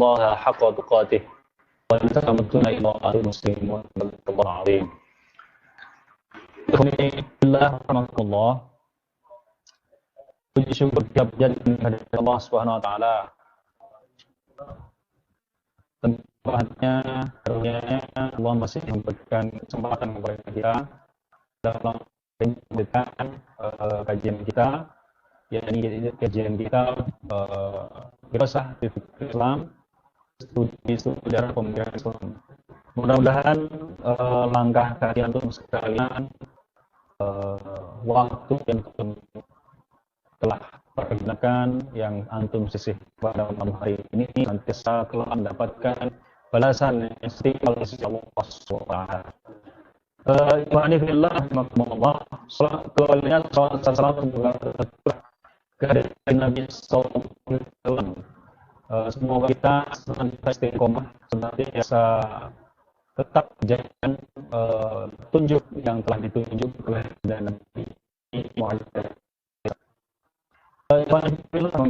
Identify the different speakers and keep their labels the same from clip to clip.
Speaker 1: الله حق تقاته ولا تموتن إلا وأنتم مسلمون صدق الله العظيم. Bismillahirrahmanirrahim. Puji syukur kepada Allah Subhanahu wa taala. Tempatnya, karunia-Nya Allah masih memberikan kesempatan kepada kita dalam mendengarkan kajian kita, yakni kajian kita Firasah Islam, studi sejarah pemikiran Islam. Mudah-mudahan langkah kalian untuk sekalian waktu yang telah pergunakan yang antum sisih pada malam hari ini nanti setelah mendapatkan balasan yang istiqlal dari Allah SWT. Ikhwani fillah, rahimakumullah. Salam kepada Nabi sallallahu alaihi wasallam. Semoga kita senantiasa istiqomah, senantiasa tetap jalan tunjuk yang telah ditunjuk oleh Nabi Muhammad. Alhamdulillah,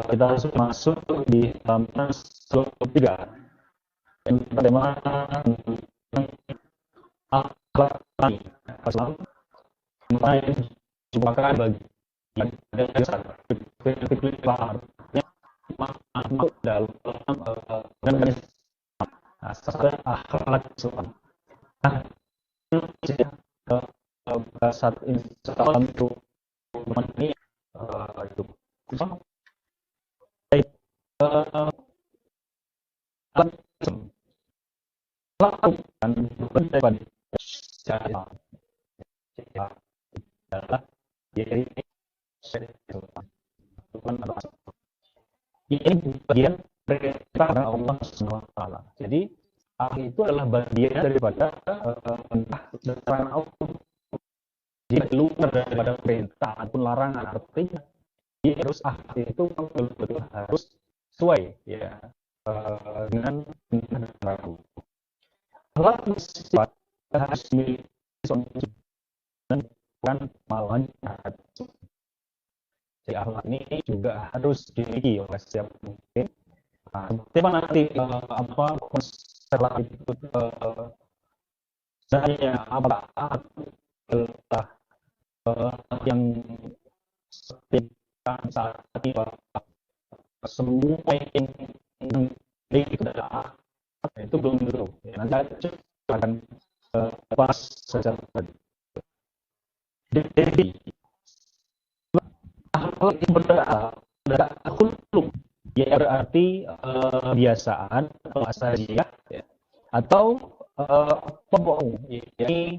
Speaker 1: kita sudah masuk di halaman 3. Bagaimana akhlak Islam merupakan bagian dari dasar masuk dalam akhlak Islam. Saat Islam itu ini itu lakukan berdebat secara adalah diri ini bagian dari Allah SWT. Jadi itu adalah bagian daripada perintah Allah. Jika luar daripada perintah ataupun larangan, artinya dia harus itu betul-betul harus sesuai ya dengan perintah dan larangan. Allah sifat harus memiliki dan bukan malahan jahat. Jadi akhlak ini juga harus dimiliki oleh setiap mungkin. Tema nanti setelah itu saya apa yang saat ini semua yang itu adalah itu belum tentu. Nanti akan pas saja tadi. Jadi akhlak yang berkulum ya berarti kebiasaan atau asaliah ya, atau pembohong ini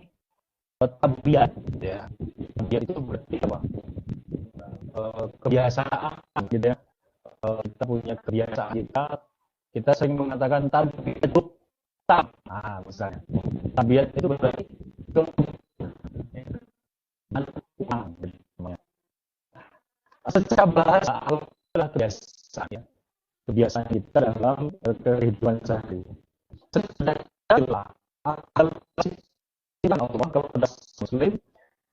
Speaker 1: tabiat ya. Tabiat itu berarti apa? Kebiasaan gitu ya. Kita punya kebiasaan kita sering mengatakan tabiat itu misalnya tabiat itu berarti secara bahasa adalah kebiasaan ya. Kebiasaan kita dalam kehidupan sehari. Sedangkan akal Allah kepada Muslim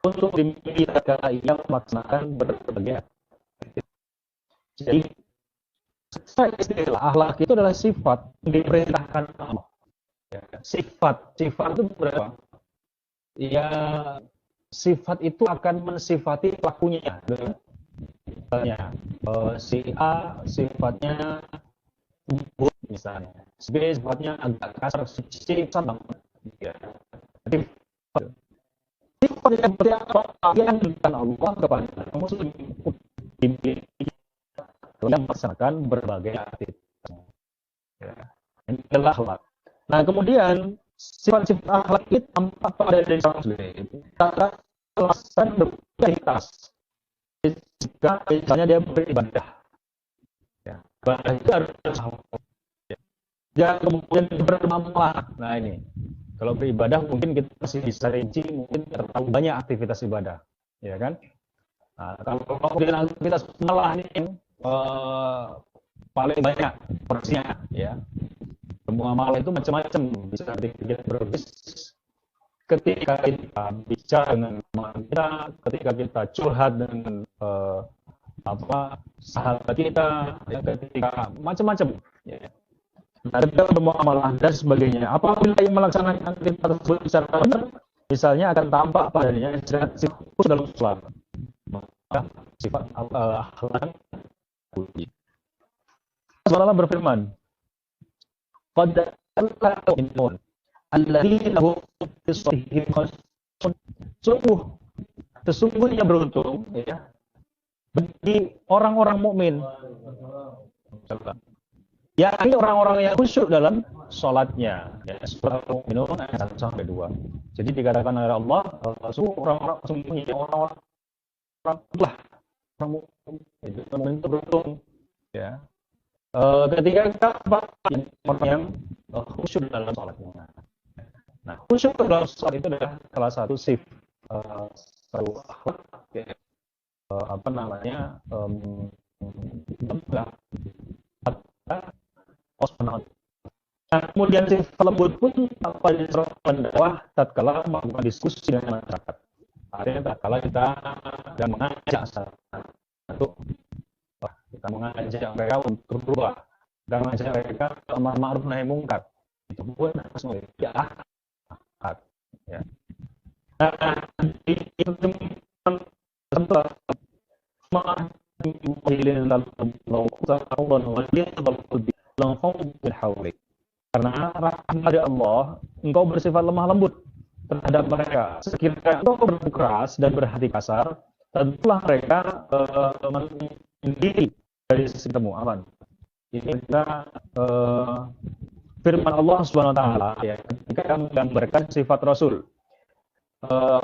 Speaker 1: untuk dimiliki tatkala ia melaksanakan berbagai aktivitas. Jadi secara istilah akhlak itu adalah sifat yang diperintahkan Allah. Ya, sifat itu berapa? Ya sifat itu akan mensifati pelakunya. Misalnya si A sifatnya lembut misalnya, si B sifatnya agak kasar, si sedang. Ya. Jadi sifat yang seperti apa yang diberikan Allah kepada Muslim yang melaksanakan berbagai aktivitas. Ya. Ini adalah akhlak. Nah kemudian sifat-sifat akhlak itu tampak pada diri Muslim. Kita melaksanakan beraktivitas. Jika misalnya dia beribadah, ya, ibadah itu harus ya. Jangan kemudian beramalah. Nah ini, kalau beribadah mungkin kita masih bisa rinci, mungkin terlalu banyak aktivitas ibadah, ya kan? Nah, kalau kemudian aktivitas malah ini paling banyak porsinya, ya. Semua malah itu macam-macam, bisa kita berbisnis. Ketika kita bicara dengan teman kita, ketika kita curhat dengan sahabat kita, ya, ketika macam-macam, ya. Nah, ketika bermuamalah dan sebagainya, apabila yang melaksanakan perintah tersebut secara benar, misalnya akan tampak padanya sifat khusus dalam sholat, maka sifat akhlak puji. Allah berfirman, "Qad aflaha al-mu'minun alladzina hum fi sholihim khashi'un." Sesungguhnya beruntung, ya, bagi orang-orang mukmin, yakni orang-orang yang khusyuk dalam sholatnya. Ya, surah Al-Mu'minun ayat 1 sampai 2. Jadi dikatakan oleh Allah, orang-orang sesungguhnya orang-orang lah, orang itu beruntung, ya. Ketika kita orang yang khusyuk dalam sholatnya. Nah, khusyuk dalam sholat itu adalah salah satu satu akhlak, ya, apa namanya, Nah, kemudian sifat lembut pun apa yang dakwah tatkala melakukan diskusi dengan masyarakat. Artinya tatkala kita dan mengajak satu, kita mengajak mereka untuk berubah, dan mengajak mereka amar ma'ruf nahi mungkar. Itu pun harus memiliki akhlak. Ya. Nah, di tempat karena rahmat dari Allah, engkau bersifat lemah lembut terhadap mereka. Sekiranya engkau berkeras dan berhati kasar, tentulah mereka mendiri dari sisi temu aman. Ini kita firman Allah Subhanahu wa taala, ya, ketika menggambarkan sifat Rasul. Ya,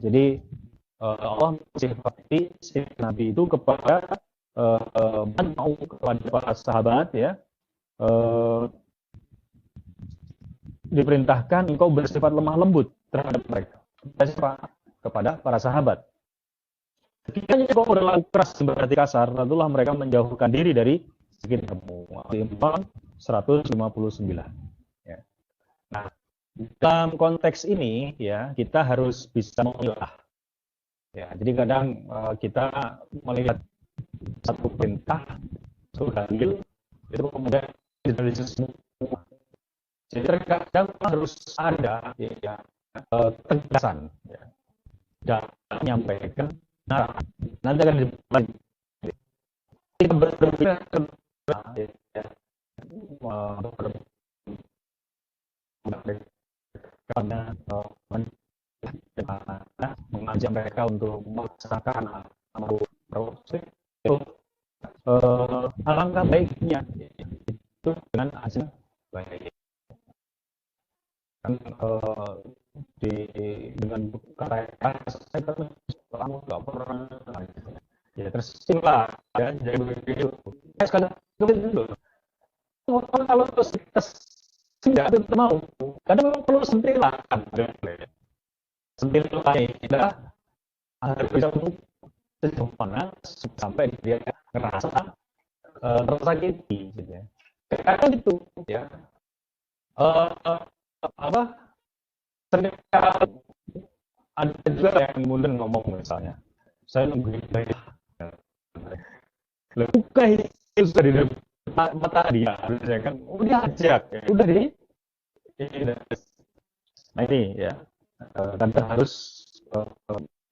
Speaker 1: jadi Allah sifati si Nabi itu kepada kepada para sahabat, ya, diperintahkan engkau bersifat lemah lembut terhadap mereka, kepada para sahabat. Ketika engkau berlaku keras berarti kasar, tentulah mereka menjauhkan diri dari sekitarmu. Al-Imran 159. Ya. Nah, dalam konteks ini, ya, kita harus bisa memilah. Ya, jadi kadang kita melihat satu perintah, satu dalil, itu kemudian dari semua. Jadi terkadang harus ada, ya, tegasan, ya, dan menyampaikan. Nah, nanti akan dibalik. Kita berbeda karena mengajak mereka untuk melaksanakan amar ma'ruf itu alangkah baiknya itu dengan azan baik. Kan dengan kata saya kamu nggak pernah, ya tersinggung lah, ya, jadi begitu. Sekadar dulu. Kalau kita tidak mau, kadang memang perlu sentilan, tidak agar bisa sejauh mana sampai dia ngerasa tersakiti, gitu ya. Kadang itu, ya, ternyata ada juga yang kemudian ngomong misalnya, saya nungguin baik, buka itu sudah di mata dia, harusnya kan udah ajak, ya, udah di. Nah ini, ya, tanpa harus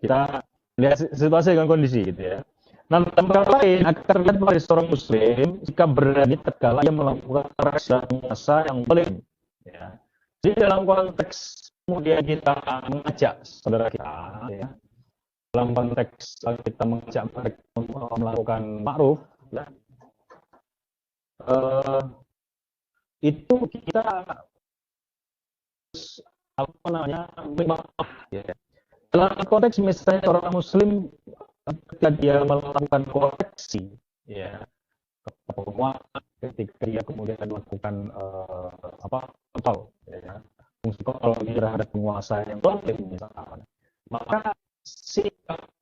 Speaker 1: kita lihat situasi dengan kondisi, gitu ya. Nah, tempat lain akan terlihat bagi seorang muslim jika berani tatkala ia melakukan keras dan masa yang paling, ya. Jadi dalam konteks kemudian kita mengajak saudara kita, ya, dalam konteks kita mengajak mereka untuk melakukan ma'ruf, ya, itu kita apa namanya, ya. Dalam konteks misalnya orang muslim ketika dia melakukan koreksi, ya, ketika dia kemudian melakukan kontrol, ya, fungsi kontrol terhadap penguasa yang zalim misalkan, maka si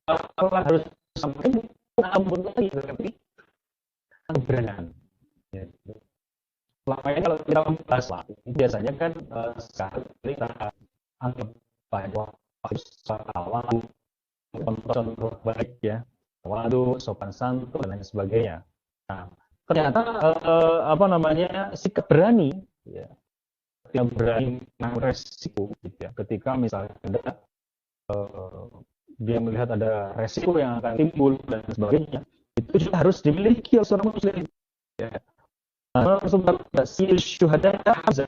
Speaker 1: Allah harus sampaikan ampun lagi, tapi keberanian, ya. selama ini kalau kita membahas lah, biasanya kan sekarang kita anggap bahwa awal contoh baik ya, waduh sopan santun dan lain sebagainya. Nah, ternyata sikap berani ya, yang berani mengambil resiko gitu ya, ketika misalnya dia melihat ada resiko yang akan timbul dan sebagainya, itu juga harus dimiliki oleh seorang muslim ya. Sayyid syuhada Hamzah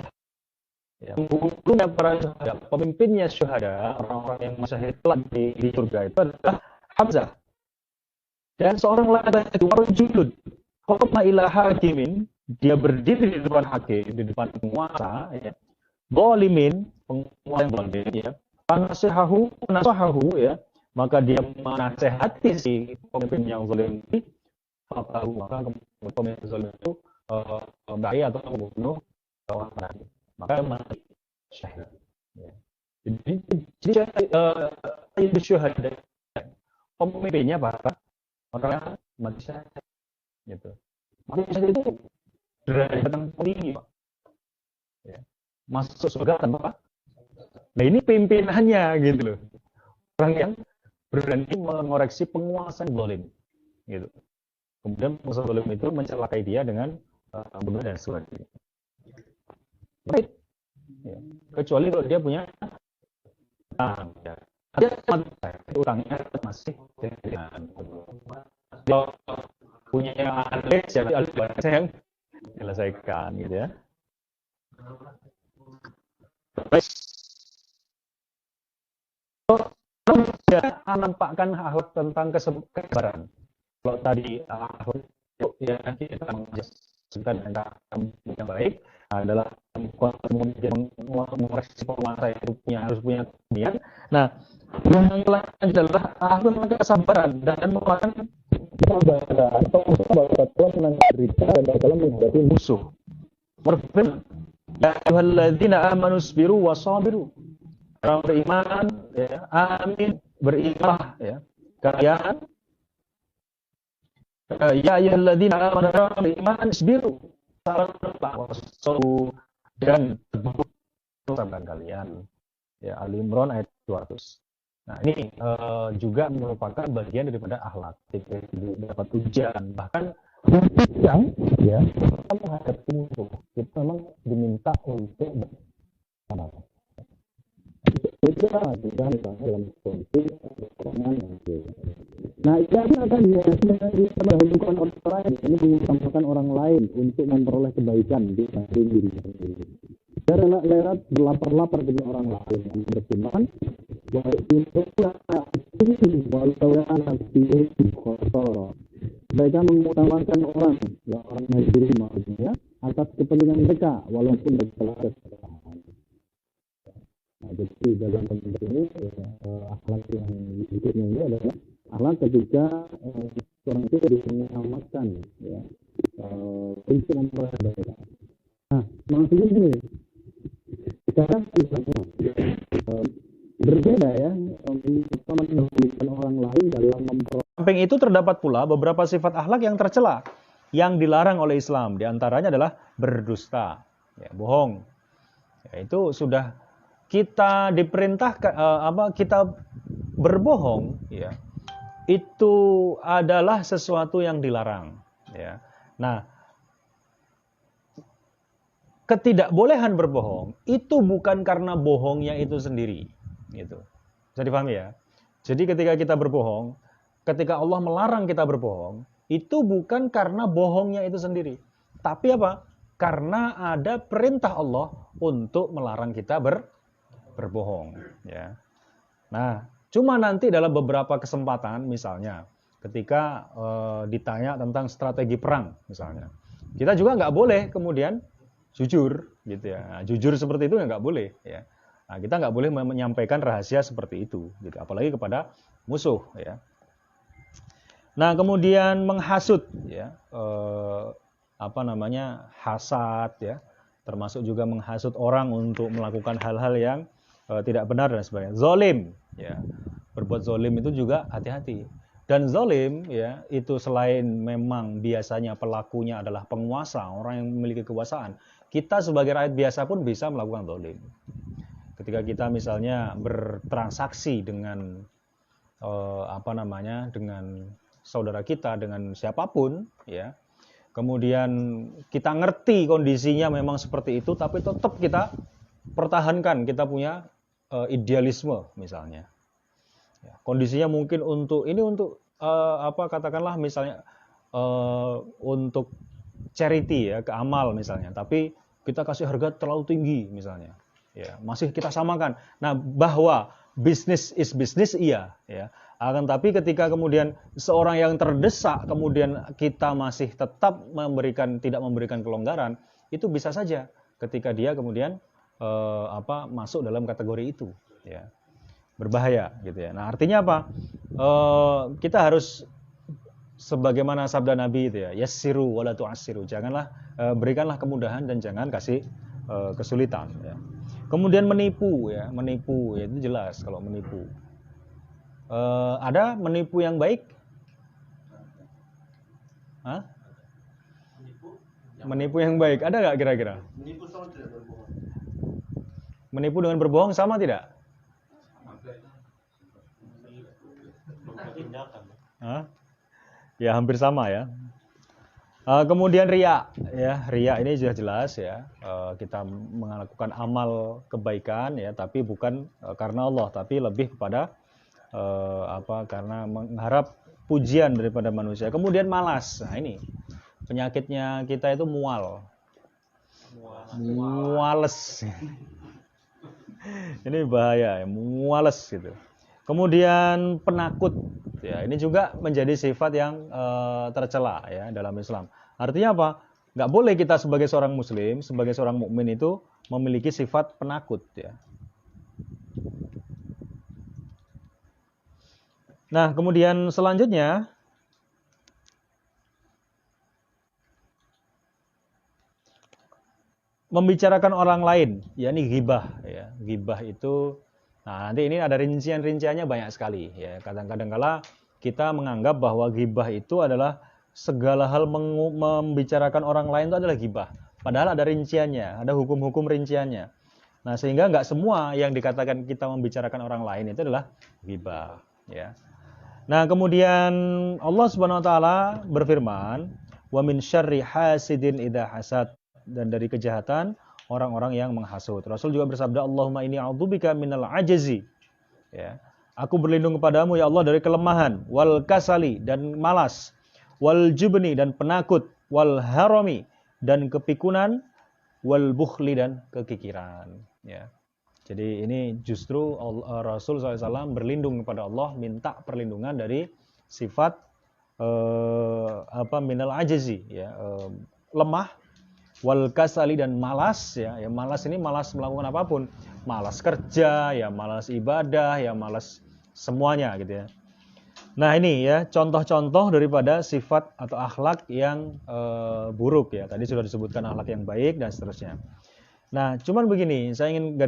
Speaker 1: ya, pembunuhnya para syuhada, pemimpinnya syuhada, orang-orang yang masyahid di surga itu adalah Hamzah. Dan seorang laki-laki itu warjulud qama ila hakimin, dia berdiri di depan hakim, di depan penguasa ya, zalimin, penguasa yang zalim ya, nasahahu ya, maka dia menasehati si pemimpin yang zalim ini, maka pemimpin zalim itu membaik atau membunuh orang lain, maka mati syahid ya. Jadi syuhada pemimpinnya para orang yang mati syahid gitu. Mati syahid itu derajat yang tinggi, Pak. Ya. Masuk surga tanpa apa? Nah, ini pimpinannya gitu loh. Orang yang berani mengoreksi penguasa zalim gitu. Kemudian penguasa zalim itu mencelakai dia dengan bunuh dan sebagainya. Baik. Ya. Kecuali kalau dia punya utang ya. Dia utangnya masih dengan kalau punya yang aneh, jadi saya yang selesaikan gitu ya. Baik. Ya, menampakkan akhlak tentang kesabaran. Kalau tadi akhlak ya kita mengajarkan yang baik adalah mengoreksi penguasa itu harus punya keberanian. Nah, yang lain adalah akhlak kesabaran dan melakukan kesabaran atau bahwa Tuhan menderita dan dalam menghadapi musuh. Berfirman, ya ayyuhalladzina amanu sabiru wasabiru. Orang beriman ya, amin, beriman ya. Kalian ya ayyuhalladzina amanu beriman sabiru. Dan sabarkan kalian. Ya, Ali Imran ayat 200. Nah, ini juga merupakan bagian daripada akhlak. Dapat ujian, bahkan yang ya, kita menghadapi musuh, kita memang diminta untuk bersabar. Itu juga misalnya dalam kondisi kekurangan. Nah, ini akan mendahulukan orang lain, ini mengutamakan orang lain untuk memperoleh kebaikan dibanding diri sendiri. Dan rela berlapar-lapar dengan orang lain yang beriman, mereka mengutamakan orang majuri maksudnya atas kepentingan mereka walaupun berkelah kesalahan. Nah, jadi dalam konteks ini akhlak yang berikutnya ini adalah akhlak ketika orang itu diselamatkan ya, prinsip memperhatikan. Nah, maksudnya gini, sekarang berbeda ya, mendahulukan orang lain dalam samping itu terdapat pula beberapa sifat akhlak yang tercela yang dilarang oleh Islam. Di antaranya adalah berdusta, ya, bohong. Ya, itu sudah kita diperintahkan kita berbohong ya. Itu adalah sesuatu yang dilarang ya. Nah, ketidakbolehan berbohong itu bukan karena bohongnya itu sendiri gitu. Bisa dipahami ya? Jadi ketika kita berbohong, ketika Allah melarang kita berbohong, itu bukan karena bohongnya itu sendiri. Tapi apa? Karena ada perintah Allah untuk melarang kita berbohong ya. Nah, cuma nanti dalam beberapa kesempatan misalnya ketika ditanya tentang strategi perang misalnya, kita juga nggak boleh kemudian jujur gitu ya. Nah, jujur seperti itu ya nggak boleh ya. Nah, kita nggak boleh menyampaikan rahasia seperti itu gitu, apalagi kepada musuh ya. Nah, kemudian menghasut ya, hasad ya, termasuk juga menghasut orang untuk melakukan hal-hal yang tidak benar dan sebagainya. Zolim ya, berbuat zolim itu juga hati-hati. Dan zalim ya itu selain memang biasanya pelakunya adalah penguasa, orang yang memiliki kekuasaan, kita sebagai rakyat biasa pun bisa melakukan zalim. Ketika kita misalnya bertransaksi dengan dengan saudara kita, dengan siapapun ya. Kemudian kita ngerti kondisinya memang seperti itu, tapi tetap kita pertahankan, kita punya idealisme misalnya. Ya, kondisinya mungkin untuk katakanlah misalnya untuk charity ya, ke amal misalnya, tapi kita kasih harga terlalu tinggi misalnya. Ya, masih kita samakan. Nah, bahwa bisnis is bisnis iya ya. Akan tapi ketika kemudian seorang yang terdesak kemudian kita masih tetap tidak memberikan kelonggaran, itu bisa saja ketika dia kemudian masuk dalam kategori itu ya. Berbahaya gitu ya. Nah, artinya apa? Kita harus sebagaimana sabda Nabi itu ya, yassiru wala tu'assiru. Janganlah berikanlah kemudahan dan jangan kasih kesulitan ya. Kemudian menipu ya itu jelas kalau menipu. Ada menipu yang baik? Hah? Menipu yang baik ada nggak kira-kira?
Speaker 2: Menipu sama tidak berbohong.
Speaker 1: Menipu dengan berbohong sama tidak? Hah? Ya hampir sama ya. Kemudian riya, ya riya ini sudah jelas ya, kita melakukan amal kebaikan ya, tapi bukan karena Allah, tapi lebih kepada karena mengharap pujian daripada manusia. Kemudian malas, nah ini penyakitnya kita itu muales, ini bahaya, ya, muales gitu. Kemudian penakut, ya ini juga menjadi sifat yang tercela ya dalam Islam. Artinya apa? Nggak boleh kita sebagai seorang Muslim, sebagai seorang mukmin itu memiliki sifat penakut ya. Nah, kemudian selanjutnya membicarakan orang lain, yakni ghibah ya. Ghibah itu nah, nanti ini ada rincian-rinciannya banyak sekali ya. Kadang-kadang kala kita menganggap bahwa ghibah itu adalah segala hal membicarakan orang lain itu adalah ghibah. Padahal ada rinciannya, ada hukum-hukum rinciannya. Nah, sehingga nggak semua yang dikatakan kita membicarakan orang lain itu adalah ghibah ya. Nah, kemudian Allah Subhanahu wa taala berfirman, "Wa min syarri hasidin idza hasad." Dan dari kejahatan orang-orang yang menghasut. Rasul juga bersabda, Allahumma inni a'udzubika minal ajazi. Ya. Aku berlindung kepadamu ya Allah dari kelemahan, wal kasali dan malas, wal jubni dan penakut, wal harami dan kepikunan, wal bukhli dan kekikiran. Ya. Jadi ini justru Rasul SAW berlindung kepada Allah, minta perlindungan dari sifat minal ajazi, ya, lemah, wal kasali dan malas ya. Ya malas ini malas melakukan apapun, malas kerja ya, malas ibadah ya, malas semuanya gitu ya. Nah ini ya contoh-contoh daripada sifat atau akhlak yang buruk ya. Tadi sudah disebutkan akhlak yang baik dan seterusnya. Nah cuman begini, saya ingin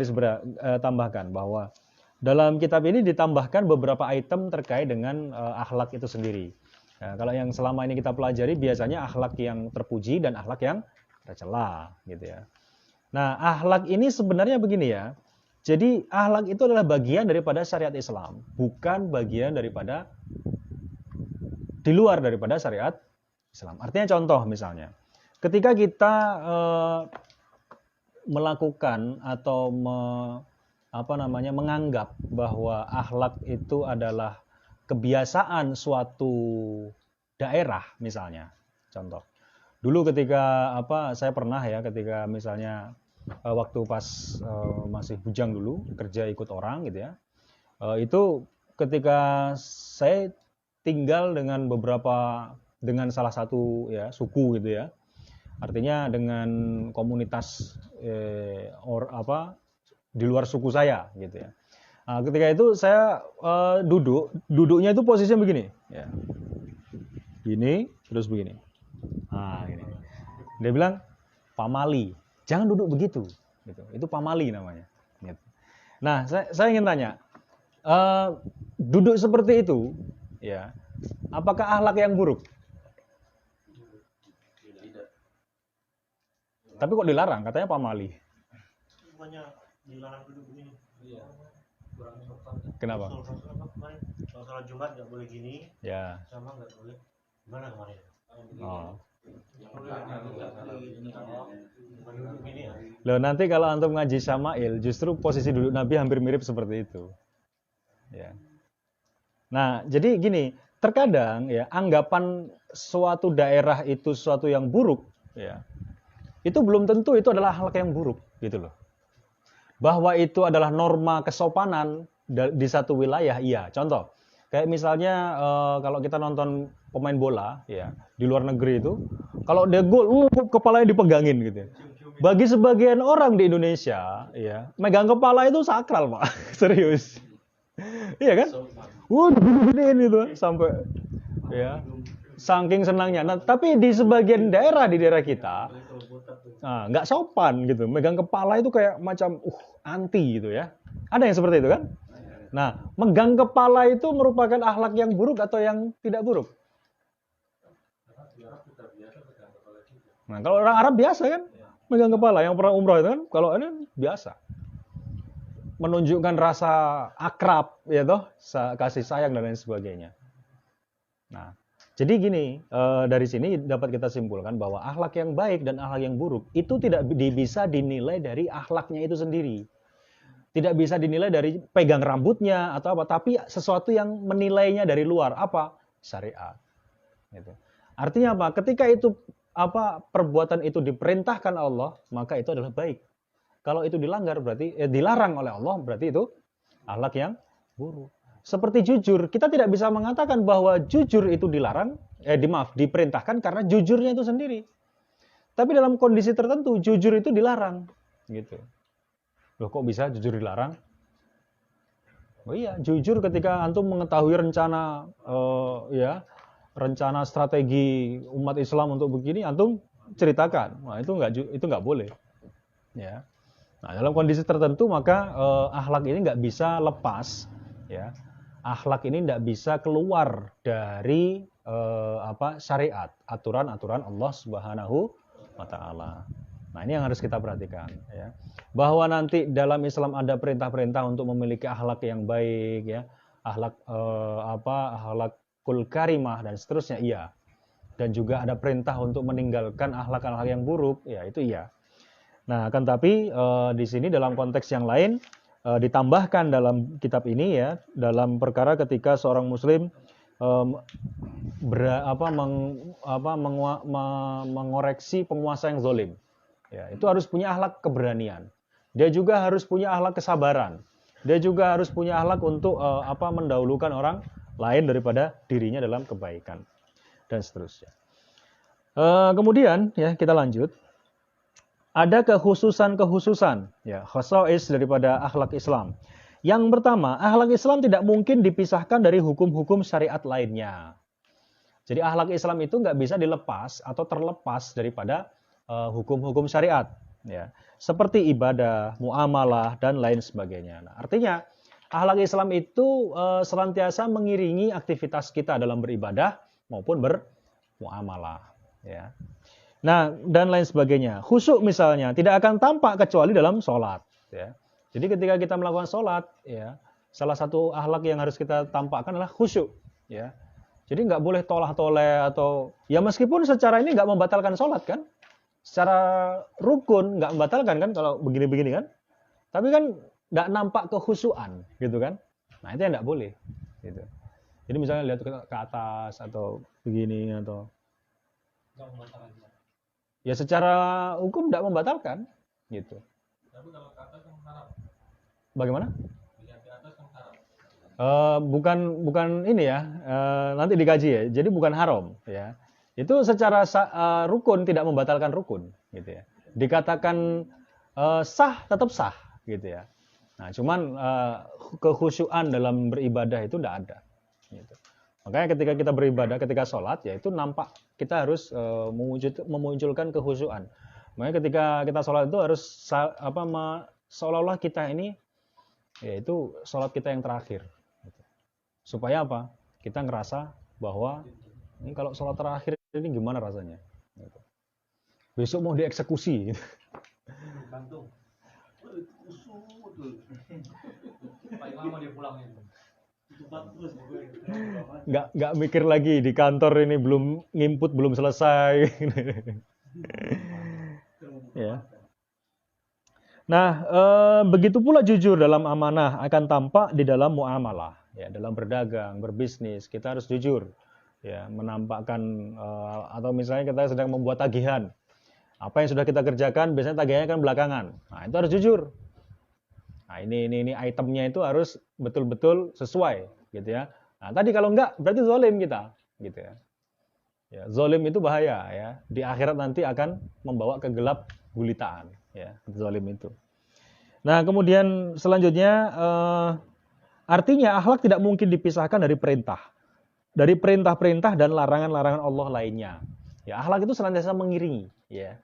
Speaker 1: tambahkan bahwa dalam kitab ini ditambahkan beberapa item terkait dengan akhlak itu sendiri. Nah, kalau yang selama ini kita pelajari biasanya akhlak yang terpuji dan akhlak yang tercela gitu ya. Nah, akhlak ini sebenarnya begini ya. Jadi akhlak itu adalah bagian daripada syariat Islam, bukan bagian daripada di luar daripada syariat Islam. Artinya contoh misalnya, ketika kita melakukan atau menganggap bahwa akhlak itu adalah kebiasaan suatu daerah misalnya, contoh. Dulu ketika saya pernah ya ketika misalnya waktu pas masih bujang dulu kerja ikut orang gitu ya, itu ketika saya tinggal dengan salah satu ya suku gitu ya, artinya dengan komunitas di luar suku saya gitu ya. Nah, ketika itu saya duduknya itu posisinya begini ya, gini terus begini. Nah, ini. Dia bilang, pamali, jangan duduk begitu. Gitu. Itu pamali namanya. Gitu. Nah, saya ingin tanya, duduk seperti itu, ya,
Speaker 2: Apakah akhlak yang buruk? Tapi kok dilarang? Katanya pamali.
Speaker 3: Bukannya dilarang duduk begini? Iya. Kurang sopan.
Speaker 2: Kenapa?
Speaker 3: Kalau sholat Jumat nggak boleh gini.
Speaker 2: Ya.
Speaker 3: Sama nggak boleh. Gimana kemarin?
Speaker 2: Oh.
Speaker 3: Begini ya.
Speaker 2: Loh, nanti kalau antum ngaji Syama'il, justru posisi duduk Nabi hampir mirip seperti itu. Ya. Nah, jadi gini, terkadang ya anggapan suatu daerah itu suatu yang buruk, ya. Itu belum tentu itu adalah hal yang buruk, gitu loh. Bahwa itu adalah norma kesopanan di satu wilayah, iya. Contoh, kayak misalnya kalau kita nonton pemain bola, ya di luar negeri itu, kalau dia gol, kepalanya dipegangin gitu. Bagi sebagian orang di Indonesia, ya megang kepala itu sakral, Pak. Serius. Iya kan? Digedein itu sampai ya saking senangnya. Nah, tapi di sebagian daerah di daerah kita nggak sopan gitu. Megang kepala itu kayak macam anti gitu ya. Ada yang seperti itu kan? Nah, megang kepala itu merupakan akhlak yang buruk atau yang tidak buruk? Nah, kalau orang Arab biasa kan megang kepala, yang pernah umroh itu kan, kalau ini biasa. Menunjukkan rasa akrab, ya toh, kasih sayang dan lain sebagainya. Nah, jadi gini, dari sini dapat kita simpulkan bahwa akhlak yang baik dan akhlak yang buruk itu tidak bisa dinilai dari akhlaknya itu sendiri. Tidak bisa dinilai dari pegang rambutnya atau apa, tapi sesuatu yang menilainya dari luar, apa? Syariat. Gitu. Artinya apa? Ketika itu perbuatan itu diperintahkan Allah, maka itu adalah baik. Kalau itu dilanggar berarti dilarang oleh Allah, berarti itu akhlak yang buruk. Seperti jujur, kita tidak bisa mengatakan bahwa jujur itu dilarang, diperintahkan karena jujurnya itu sendiri. Tapi dalam kondisi tertentu jujur itu dilarang, gitu. Loh, kok bisa jujur dilarang? Oh iya, jujur ketika antum mengetahui rencana rencana strategi umat Islam untuk begini, antum ceritakan. Nah, itu nggak boleh. Ya. Nah, dalam kondisi tertentu maka akhlak ini nggak bisa lepas, ya. Akhlak ini nggak bisa keluar dari syariat, aturan-aturan Allah Subhanahu wa Ta'ala. Nah, ini yang harus kita perhatikan, ya. Bahwa nanti dalam Islam ada perintah-perintah untuk memiliki akhlak yang baik, ya, akhlakul karimah dan seterusnya, iya. Dan juga ada perintah untuk meninggalkan akhlak-akhlak yang buruk, ya itu iya. Nah, akan tapi di sini dalam konteks yang lain ditambahkan dalam kitab ini, ya, dalam perkara ketika seorang muslim mengoreksi penguasa yang zalim. Ya, itu harus punya akhlak keberanian. Dia juga harus punya akhlak kesabaran. Dia juga harus punya akhlak untuk mendahulukan orang lain daripada dirinya dalam kebaikan dan seterusnya. Kemudian ya kita lanjut. Ada kekhususan, ya, khasais daripada akhlak Islam. Yang pertama, akhlak Islam tidak mungkin dipisahkan dari hukum-hukum syariat lainnya. Jadi akhlak Islam itu nggak bisa dilepas atau terlepas daripada hukum-hukum syariat. Ya. Seperti ibadah, muamalah, dan lain sebagainya. Nah, artinya, akhlak Islam itu senantiasa mengiringi aktivitas kita dalam beribadah maupun bermuamalah. Ya. Nah, dan lain sebagainya. Khusyuk misalnya tidak akan tampak kecuali dalam sholat. Ya. Jadi ketika kita melakukan sholat, ya, salah satu akhlak yang harus kita tampakkan adalah khusyuk. Ya. Jadi nggak boleh tolah-toleh atau ya meskipun secara ini nggak membatalkan sholat kan, secara rukun nggak membatalkan kan kalau begini-begini kan, tapi kan nggak nampak kekhusyuan gitu kan. Nah itu yang nggak boleh. Gitu. Jadi misalnya lihat ke atas atau begini atau ya secara hukum tidak membatalkan, gitu. Tapi kalau ke atas kan haram. Bagaimana? Lihat ke atas kan haram. Bukan ini ya, nanti dikaji ya. Jadi bukan haram, ya. Itu secara rukun tidak membatalkan rukun, gitu ya. Dikatakan sah tetap sah, gitu ya. Nah, cuman kekhusyuan dalam beribadah itu tidak ada, gitu. Makanya ketika kita beribadah, ketika sholat, ya itu nampak kita harus memunculkan kekhusyuan. Makanya ketika kita sholat itu harus seolah-olah kita ini, ya itu sholat kita yang terakhir. Gitu. Supaya apa? Kita ngerasa bahwa ini kalau sholat terakhir ini gimana rasanya. Gitu. Besok mau dieksekusi. Gitu.
Speaker 3: Gantung. Usut tuh. Paling lama dia pulangnya. Cepat terus gue.
Speaker 2: Nggak mikir lagi di kantor ini belum nginput belum selesai. Ya. Nah, begitu pula jujur dalam amanah akan tampak di dalam muamalah, ya, dalam berdagang, berbisnis, kita harus jujur, ya, menampakkan atau misalnya kita sedang membuat tagihan, apa yang sudah kita kerjakan, biasanya tagihannya kan belakangan, nah itu harus jujur. Nah ini itemnya itu harus betul-betul sesuai, gitu ya. Nah tadi kalau enggak berarti zalim kita, gitu ya. Ya, zalim itu bahaya, ya. Di akhirat nanti akan membawa ke gelap gulitaan, ya, zalim itu. Nah, kemudian selanjutnya artinya akhlak tidak mungkin dipisahkan dari perintah-perintah dan larangan-larangan Allah lainnya. Ya, akhlak itu senantiasa mengiringi, ya,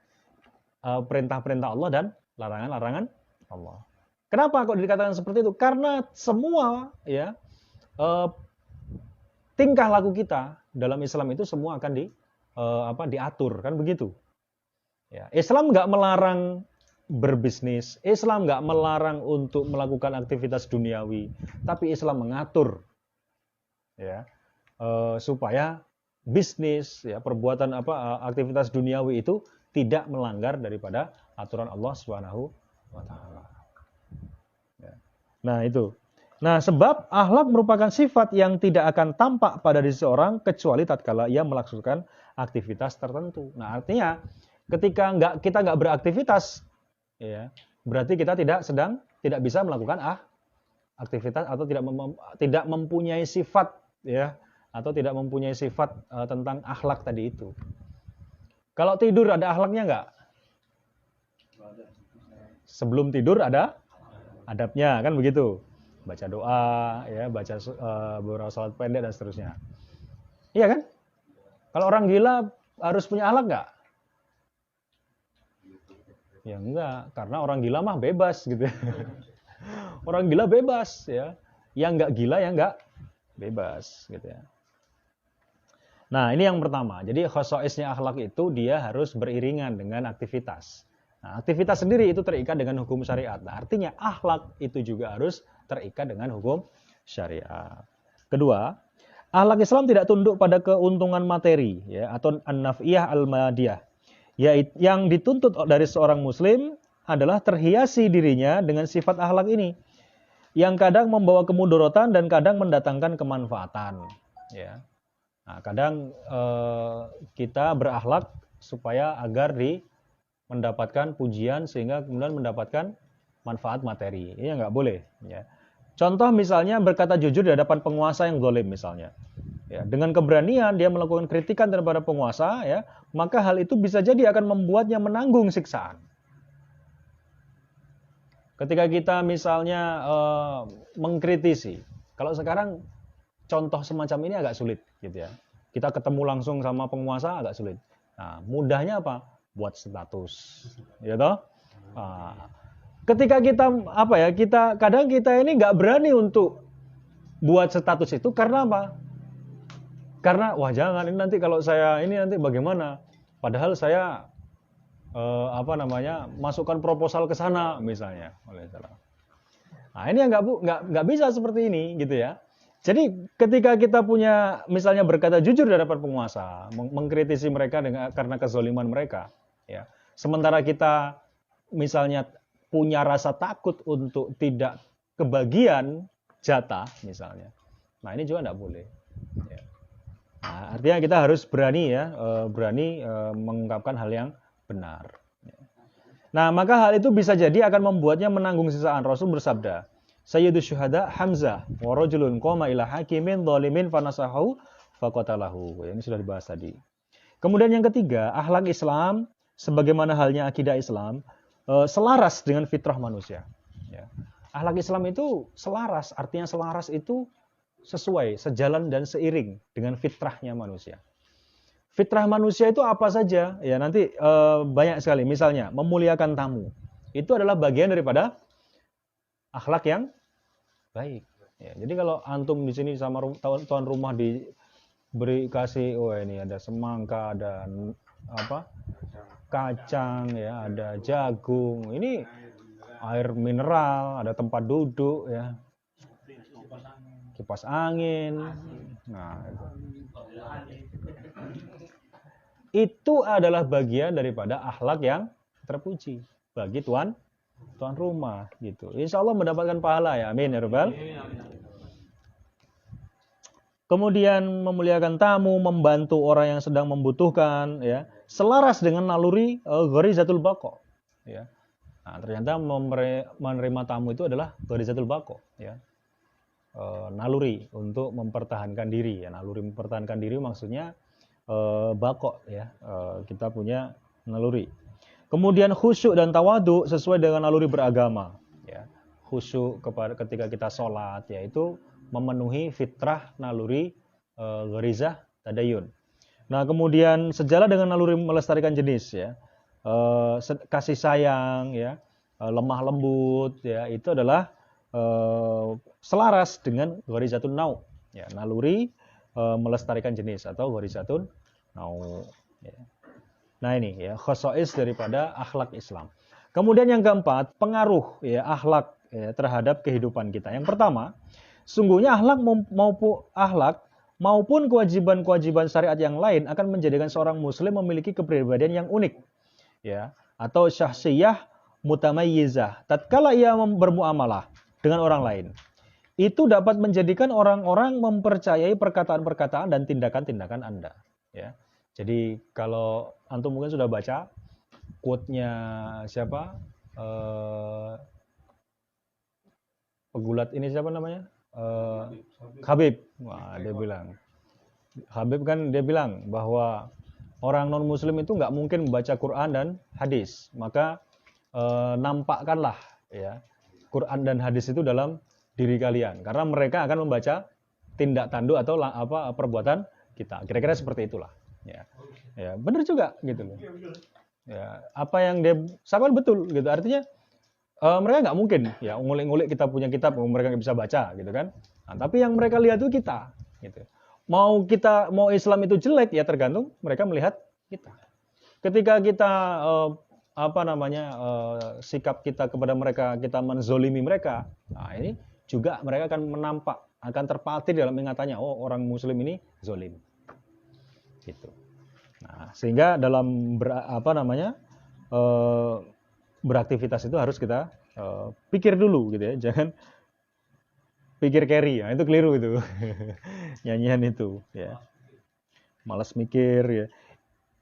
Speaker 2: perintah-perintah Allah dan larangan-larangan Allah. Kenapa kok dikatakan seperti itu? Karena semua, ya, tingkah laku kita dalam Islam itu semua akan diatur, kan begitu. Ya, Islam nggak melarang berbisnis, Islam nggak melarang untuk melakukan aktivitas duniawi, tapi Islam mengatur, ya, supaya bisnis, ya, perbuatan aktivitas duniawi itu tidak melanggar daripada aturan Allah Subhanahu wa taala. Ya. Nah, itu. Nah, sebab akhlak merupakan sifat yang tidak akan tampak pada diri seseorang kecuali tatkala ia melaksanakan aktivitas tertentu. Nah, artinya ketika kita nggak beraktivitas, ya, berarti kita tidak bisa melakukan aktivitas atau tidak mempunyai sifat, ya, atau tidak mempunyai sifat tentang akhlak tadi itu. Kalau tidur ada akhlaknya nggak? Sebelum tidur ada adabnya, kan begitu. Baca doa, ya, baca beberapa salat pendek dan seterusnya. Iya kan? Kalau orang gila harus punya akhlak nggak? Ya enggak, karena orang gila mah bebas gitu. Orang gila bebas, ya. Yang nggak gila ya nggak bebas gitu ya. Nah, ini yang pertama. Jadi khosoisnya akhlak itu dia harus beriringan dengan aktivitas. Nah, aktivitas sendiri itu terikat dengan hukum syariat. Nah, artinya akhlak itu juga harus terikat dengan hukum syariat. Kedua, akhlak Islam tidak tunduk pada keuntungan materi, ya, atau an-naf'iyah al-madiyah. Yang dituntut dari seorang muslim adalah terhiasi dirinya dengan sifat akhlak ini, yang kadang membawa kemudorotan dan kadang mendatangkan kemanfaatan. Ya. Nah, kadang kita berakhlak supaya agar mendapatkan pujian sehingga kemudian mendapatkan manfaat materi. Ini nggak boleh. Ya. Contoh misalnya berkata jujur di hadapan penguasa yang zalim misalnya. Ya, dengan keberanian dia melakukan kritikan terhadap penguasa, ya, maka hal itu bisa jadi akan membuatnya menanggung siksaan. Ketika kita misalnya mengkritisi, kalau sekarang contoh semacam ini agak sulit, gitu ya. Kita ketemu langsung sama penguasa agak sulit. Nah, mudahnya apa? Buat status, ya toh. Nah, ketika kita kadang kita ini nggak berani untuk buat status itu karena apa? Karena wah jangan ini nanti kalau saya ini nanti bagaimana? Padahal saya masukkan proposal ke sana misalnya. Nah ini yang nggak bisa seperti ini gitu ya. Jadi ketika kita punya misalnya berkata jujur di hadapan penguasa, mengkritisi mereka karena kezaliman mereka, ya. Sementara kita misalnya punya rasa takut untuk tidak kebagian jatah misalnya. Nah ini juga nggak boleh. Ya. Nah, artinya kita harus berani mengungkapkan hal yang benar. Nah, maka hal itu bisa jadi akan membuatnya menanggung sisaan. Rasul bersabda, Sayyidus syuhada Hamzah wa rajulun qama ila hakimin dhalimin fanasahu faqatalahu. Ini sudah dibahas tadi. Kemudian yang ketiga, akhlak Islam sebagaimana halnya akidah Islam selaras dengan fitrah manusia. Ya. Akhlak Islam itu selaras, artinya selaras itu sesuai, sejalan dan seiring dengan fitrahnya manusia. Fitrah manusia itu apa saja? Ya nanti banyak sekali. Misalnya memuliakan tamu, itu adalah bagian daripada akhlak yang baik. Ya, jadi kalau antum di sini sama tuan rumah kasih, oh ini ada semangka, ada apa, kacang, ya, ada jagung, ini air mineral, ada tempat duduk, ya, kipas angin. Nah, itu adalah bagian daripada akhlak yang terpuji bagi tuan rumah, gitu. Insya Allah mendapatkan pahala, ya, amin ya rabbal. Kemudian memuliakan tamu, membantu orang yang sedang membutuhkan, ya, selaras dengan naluri gharizatul baqa, ya. Nah, ternyata menerima tamu itu adalah gharizatul baqa, ya. Naluri untuk mempertahankan diri, ya. Naluri mempertahankan diri maksudnya baqa, ya. Kita punya naluri. Kemudian khusyuk dan tawadu sesuai dengan naluri beragama, ya. Khusyuk ketika kita sholat, yaitu memenuhi fitrah naluri gharizah tadayun. Nah, kemudian sejalan dengan naluri melestarikan jenis, ya, kasih sayang, ya, lemah lembut, ya, itu adalah selaras dengan gharizatun nau, ya, naluri melestarikan jenis atau gharizatun nau, ya. Nah, ini, ya, khosois daripada akhlak Islam. Kemudian yang keempat, pengaruh, ya, akhlak, ya, terhadap kehidupan kita. Yang pertama, sungguhnya akhlak maupun kewajiban-kewajiban syariat yang lain akan menjadikan seorang muslim memiliki kepribadian yang unik, ya, atau syahsiyah mutamayyizah tatkala ia bermuamalah dengan orang lain. Itu dapat menjadikan orang-orang mempercayai perkataan-perkataan dan tindakan-tindakan Anda, ya. Jadi kalau antum mungkin sudah baca quote-nya siapa? Pegulat ini siapa namanya? Habib. Wah, Habib kan dia bilang bahwa orang non muslim itu nggak mungkin membaca Quran dan hadis, maka nampakkanlah, ya, Quran dan hadis itu dalam diri kalian, karena mereka akan membaca tindak tanduk atau perbuatan kita. Kira-kira seperti itulah, ya. Ya, benar juga gitu loh. Ya, apa yang dia sampaikan betul gitu. Artinya mereka nggak mungkin, ya, ngulik-ngulik kita punya kitab mereka nggak bisa baca, gitu kan. Nah, tapi yang mereka lihat itu kita, gitu. Mau Islam itu jelek, ya tergantung mereka melihat kita. Ketika kita sikap kita kepada mereka, kita menzolimi mereka, nah ini juga mereka akan terpatir dalam ingatannya, oh, orang muslim ini zolim, gitu. Nah, sehingga dalam beraktivitas itu harus kita pikir dulu, gitu ya, jangan pikir carry, ya, itu keliru itu. Nyanyian itu, ya, malas mikir, ya.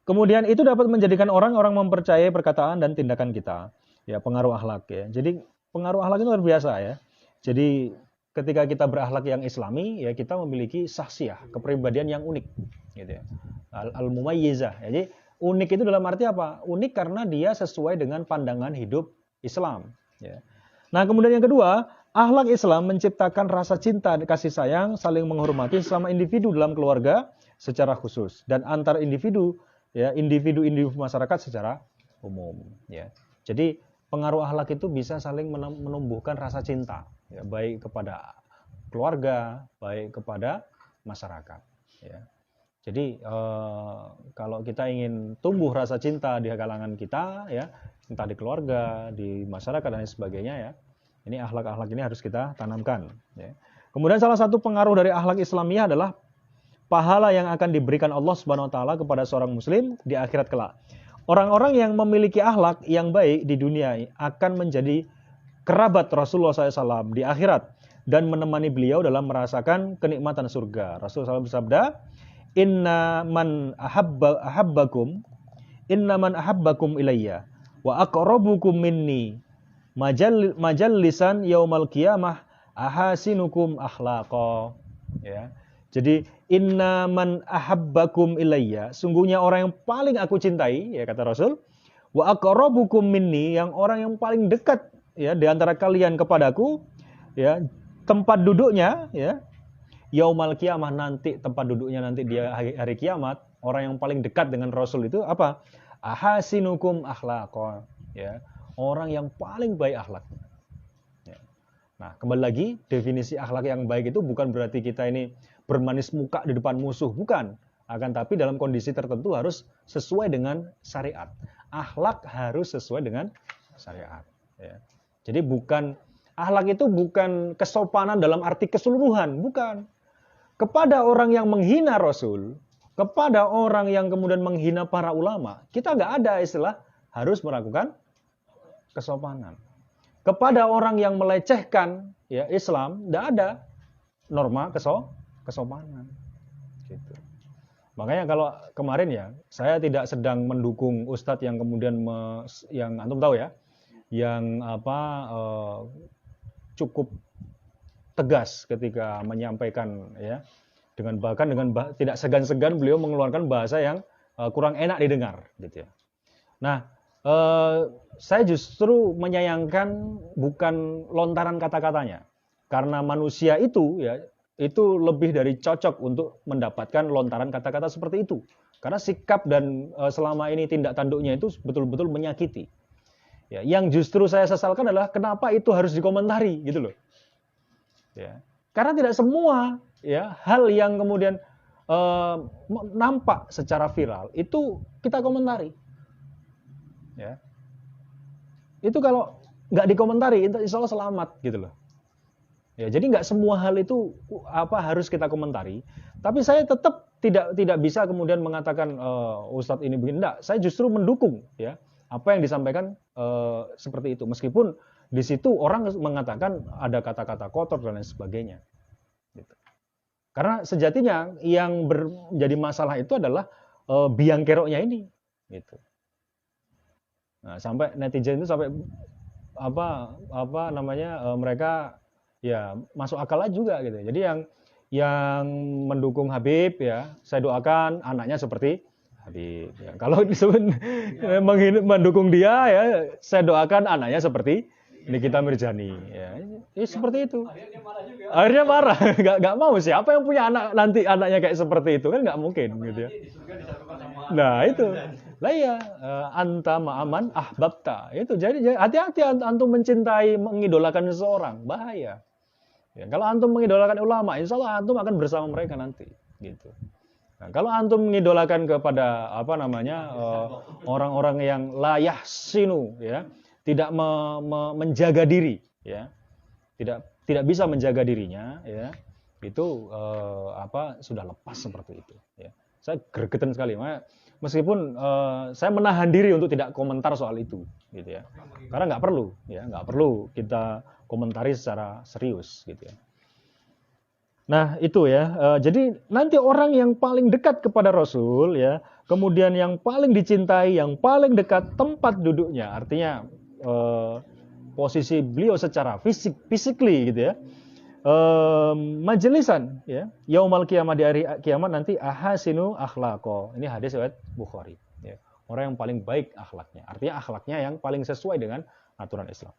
Speaker 2: Kemudian itu dapat menjadikan orang-orang mempercayai perkataan dan tindakan kita, ya, pengaruh akhlak, ya. Jadi pengaruh akhlak itu luar biasa, ya. Jadi ketika kita berakhlak yang islami, ya, kita memiliki sahsiyah, kepribadian yang unik, gitu ya. Al-mumayyizah. Jadi unik itu dalam arti apa? Unik karena dia sesuai dengan pandangan hidup Islam, ya. Nah, kemudian yang kedua, akhlak Islam menciptakan rasa cinta, kasih sayang, saling menghormati sama individu dalam keluarga secara khusus dan antar individu, ya, individu masyarakat secara umum, ya. Jadi pengaruh akhlak itu bisa saling menumbuhkan rasa cinta, ya, baik kepada keluarga, baik kepada masyarakat, ya. Jadi kalau kita ingin tumbuh rasa cinta di kalangan kita, ya, entah di keluarga, di masyarakat dan sebagainya, ya, ini akhlak-akhlak ini harus kita tanamkan, ya. Kemudian salah satu pengaruh dari akhlak Islamiyah adalah pahala yang akan diberikan Allah Subhanahu wa taala kepada seorang muslim di akhirat kelak. Orang-orang yang memiliki akhlak yang baik di dunia akan menjadi kerabat Rasulullah SAW di akhirat dan menemani beliau dalam merasakan kenikmatan surga. Rasulullah SAW bersabda, Inna man ahabbakum ilayya wa aqrabukum minni majallisan yaumal qiyamah ahasinukum akhlaqa, ya. Jadi inna man ahabbakum ilayya, sungguhnya orang yang paling aku cintai, ya, kata Rasul, wa aqrabukum minni, yang orang yang paling dekat, ya, di antara kalian kepadaku, ya, tempat duduknya, ya, yaumal qiyamah, nanti tempat duduknya nanti dia hari kiamat, orang yang paling dekat dengan Rasul itu apa? Ahasinukum akhlaqa, ya, orang yang paling baik akhlaknya. Ya. Nah, kembali lagi, definisi akhlak yang baik itu bukan berarti kita ini bermanis muka di depan musuh, bukan. Akan tapi dalam kondisi tertentu harus sesuai dengan syariat. Akhlak harus sesuai dengan syariat. Ya. Jadi akhlak itu bukan kesopanan dalam arti keseluruhan, bukan. Kepada orang yang menghina Rasul, kepada orang yang kemudian menghina para ulama, kita nggak ada istilah harus melakukan kesopanan. Kepada orang yang melecehkan ya Islam, nggak ada norma kesopanan. Gitu. Makanya kalau kemarin ya, saya tidak sedang mendukung Ustadz yang kemudian yang antum tahu ya, yang cukup tegas ketika menyampaikan ya, bahkan dengan tidak segan-segan beliau mengeluarkan bahasa yang kurang enak didengar, gitu ya. Nah, saya justru menyayangkan bukan lontaran kata-katanya, karena manusia itu ya itu lebih dari cocok untuk mendapatkan lontaran kata-kata seperti itu, karena sikap dan selama ini tindak tanduknya itu betul-betul menyakiti. Ya, yang justru saya sesalkan adalah kenapa itu harus dikomentari, gitu loh. Ya, karena tidak semua ya hal yang kemudian nampak secara viral itu kita komentari. Ya. Itu kalau nggak dikomentari, insya Allah selamat gitu loh. Ya, jadi nggak semua hal itu harus kita komentari. Tapi saya tetap tidak bisa kemudian mengatakan Ustadz ini begini. Enggak, saya justru mendukung ya apa yang disampaikan seperti itu. Meskipun di situ orang mengatakan ada kata-kata kotor dan lain sebagainya. Gitu. Karena sejatinya yang menjadi masalah itu adalah biang keroknya ini. Gitu. Nah, sampai netizen itu sampai mereka ya masuk akal juga gitu. Jadi yang mendukung Habib ya, saya doakan anaknya seperti Habib. Ya, kalau mendukung dia ya, saya doakan anaknya seperti Nikita Mirzani. Ya, seperti itu. Akhirnya marah. Nggak mau, siapa yang punya anak nanti anaknya kayak seperti itu kan nggak mungkin gitu ya. Nah itu. Lah ya, anta ma'aman ahbabta. Itu jadi hati-hati antum mencintai, mengidolakan seseorang, bahaya. Ya, kalau antum mengidolakan ulama, insya Allah antum akan bersama mereka nanti, gitu. Nah, kalau antum mengidolakan kepada orang-orang yang la yahsinu, ya, tidak menjaga diri, ya, tidak bisa menjaga dirinya, ya, itu sudah lepas seperti itu. Ya. Saya gregetan sekali, meskipun saya menahan diri untuk tidak komentar soal itu, gitu ya, karena nggak perlu kita komentari secara serius, gitu ya. Nah itu ya, jadi nanti orang yang paling dekat kepada Rasul ya, kemudian yang paling dicintai, yang paling dekat tempat duduknya, artinya posisi beliau secara physically gitu ya, majelisan ya, yaumal qiyamah, di hari kiamat nanti ahasinu akhlaqo. Ini hadis riwayat Bukhari ya. Orang yang paling baik akhlaknya, artinya akhlaknya yang paling sesuai dengan aturan Islam.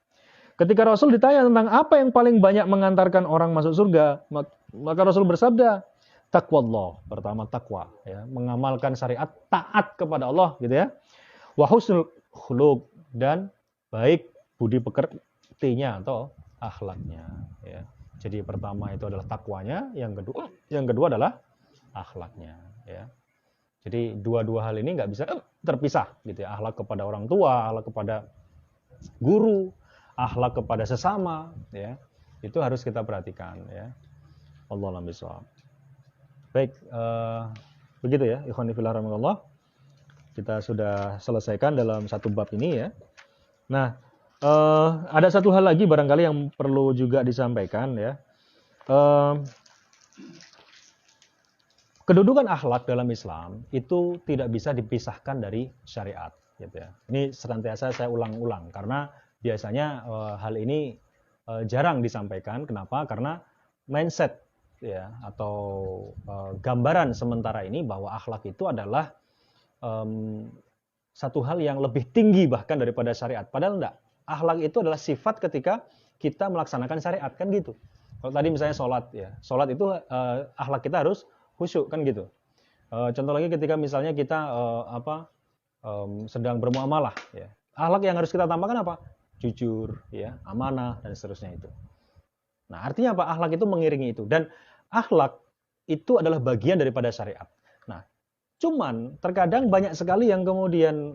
Speaker 2: Ketika Rasul ditanya tentang apa yang paling banyak mengantarkan orang masuk surga, maka Rasul bersabda, taqwallah. Pertama takwa, ya, mengamalkan syariat, taat kepada Allah, gitu ya. Wa husnul khuluq, dan baik budi pekertinya atau akhlaknya, ya. Jadi pertama itu adalah takwanya, yang kedua adalah akhlaknya, ya. Jadi dua hal ini nggak bisa terpisah, gitu ya. Akhlak kepada orang tua, akhlak kepada guru, akhlak kepada sesama, ya, itu harus kita perhatikan, ya. Allahu a'lam bishawab. Baik, begitu ya, ikhwan fillah rahimakumullah. Kita sudah selesaikan dalam satu bab ini ya. Nah, ada satu hal lagi barangkali yang perlu juga disampaikan ya. Kedudukan akhlak dalam Islam itu tidak bisa dipisahkan dari syariat, gitu ya. Ini senantiasa saya ulang-ulang karena biasanya hal ini jarang disampaikan. Kenapa? Karena mindset ya atau gambaran sementara ini bahwa akhlak itu adalah satu hal yang lebih tinggi bahkan daripada syariat. Padahal enggak. Akhlak itu adalah sifat ketika kita melaksanakan syariat, kan gitu. Kalau tadi misalnya sholat ya, sholat itu akhlak kita harus khusyuk, kan gitu. Contoh lagi ketika misalnya kita sedang bermuamalah ya, akhlak yang harus kita tambahkan apa? Jujur, ya, amanah, dan seterusnya itu. Nah, artinya apa? Akhlak itu mengiringi itu. Dan akhlak itu adalah bagian daripada syariat. Nah, cuman terkadang banyak sekali yang kemudian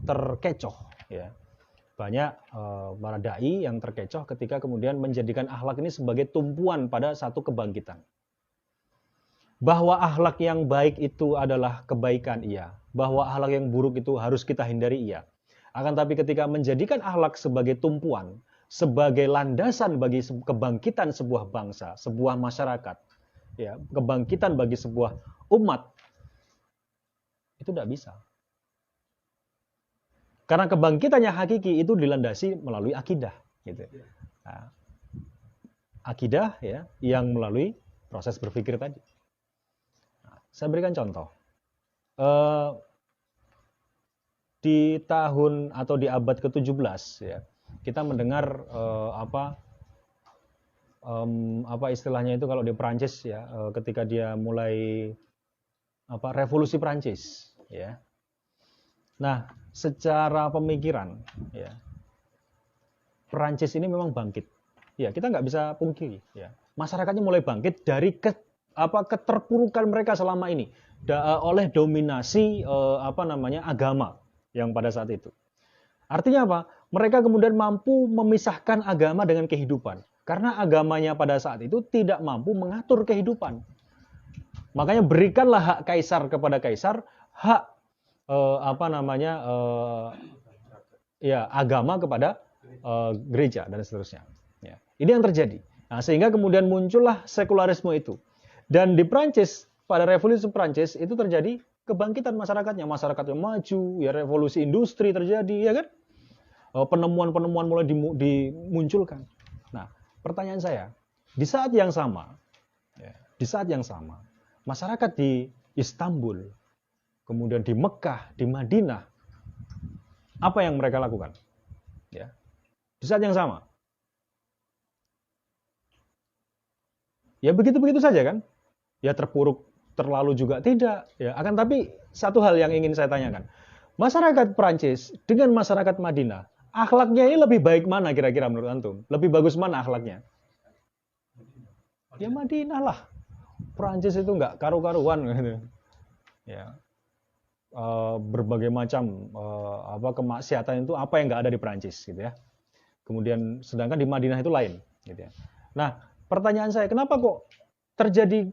Speaker 2: terkecoh, ya. Banyak para dai yang terkecoh ketika kemudian menjadikan akhlak ini sebagai tumpuan pada satu kebangkitan. Bahwa akhlak yang baik itu adalah kebaikan, iya. Bahwa akhlak yang buruk itu harus kita hindari, iya. Akan tapi ketika menjadikan akhlak sebagai tumpuan, sebagai landasan bagi kebangkitan sebuah bangsa, sebuah masyarakat, ya, kebangkitan bagi sebuah umat, itu tidak bisa. Karena kebangkitan yang hakiki itu dilandasi melalui akidah, gitu. Nah, akidah, ya, yang melalui proses berpikir tadi. Saya berikan contoh. Di tahun atau di abad ke-17, ya, kita mendengar apa istilahnya itu kalau di Perancis, ya, ketika dia mulai revolusi Perancis, ya. Nah, secara pemikiran, ya, Perancis ini memang bangkit. Ya, kita nggak bisa pungkiri, ya. Masyarakatnya mulai bangkit dari keterpurukan mereka selama ini oleh dominasi agama yang pada saat itu. Artinya apa? Mereka kemudian mampu memisahkan agama dengan kehidupan karena agamanya pada saat itu tidak mampu mengatur kehidupan. Makanya berikanlah hak kaisar kepada kaisar, hak agama kepada gereja dan seterusnya. Ya. Ini yang terjadi. Nah, sehingga kemudian muncullah sekularisme itu. Dan di Prancis, pada revolusi Prancis itu terjadi kebangkitan masyarakatnya, masyarakat yang maju, ya, revolusi industri terjadi, ya kan? Penemuan-penemuan mulai dimunculkan. Nah, pertanyaan saya, di saat yang sama, masyarakat di Istanbul, kemudian di Mekah, di Madinah, apa yang mereka lakukan? Ya, di saat yang sama. Ya begitu-begitu saja kan? Ya terpuruk terlalu juga tidak, ya. Akan tapi satu hal yang ingin saya tanyakan, masyarakat Prancis dengan masyarakat Madinah, akhlaknya ini lebih baik mana kira-kira menurut antum? Lebih bagus mana akhlaknya? Ya Madinah lah. Prancis itu nggak karu-karuan gitu. Ya, berbagai macam kemaksiatan itu apa yang nggak ada di Prancis gitu ya. Kemudian sedangkan di Madinah itu lain, gitu ya. Nah, pertanyaan saya, kenapa kok terjadi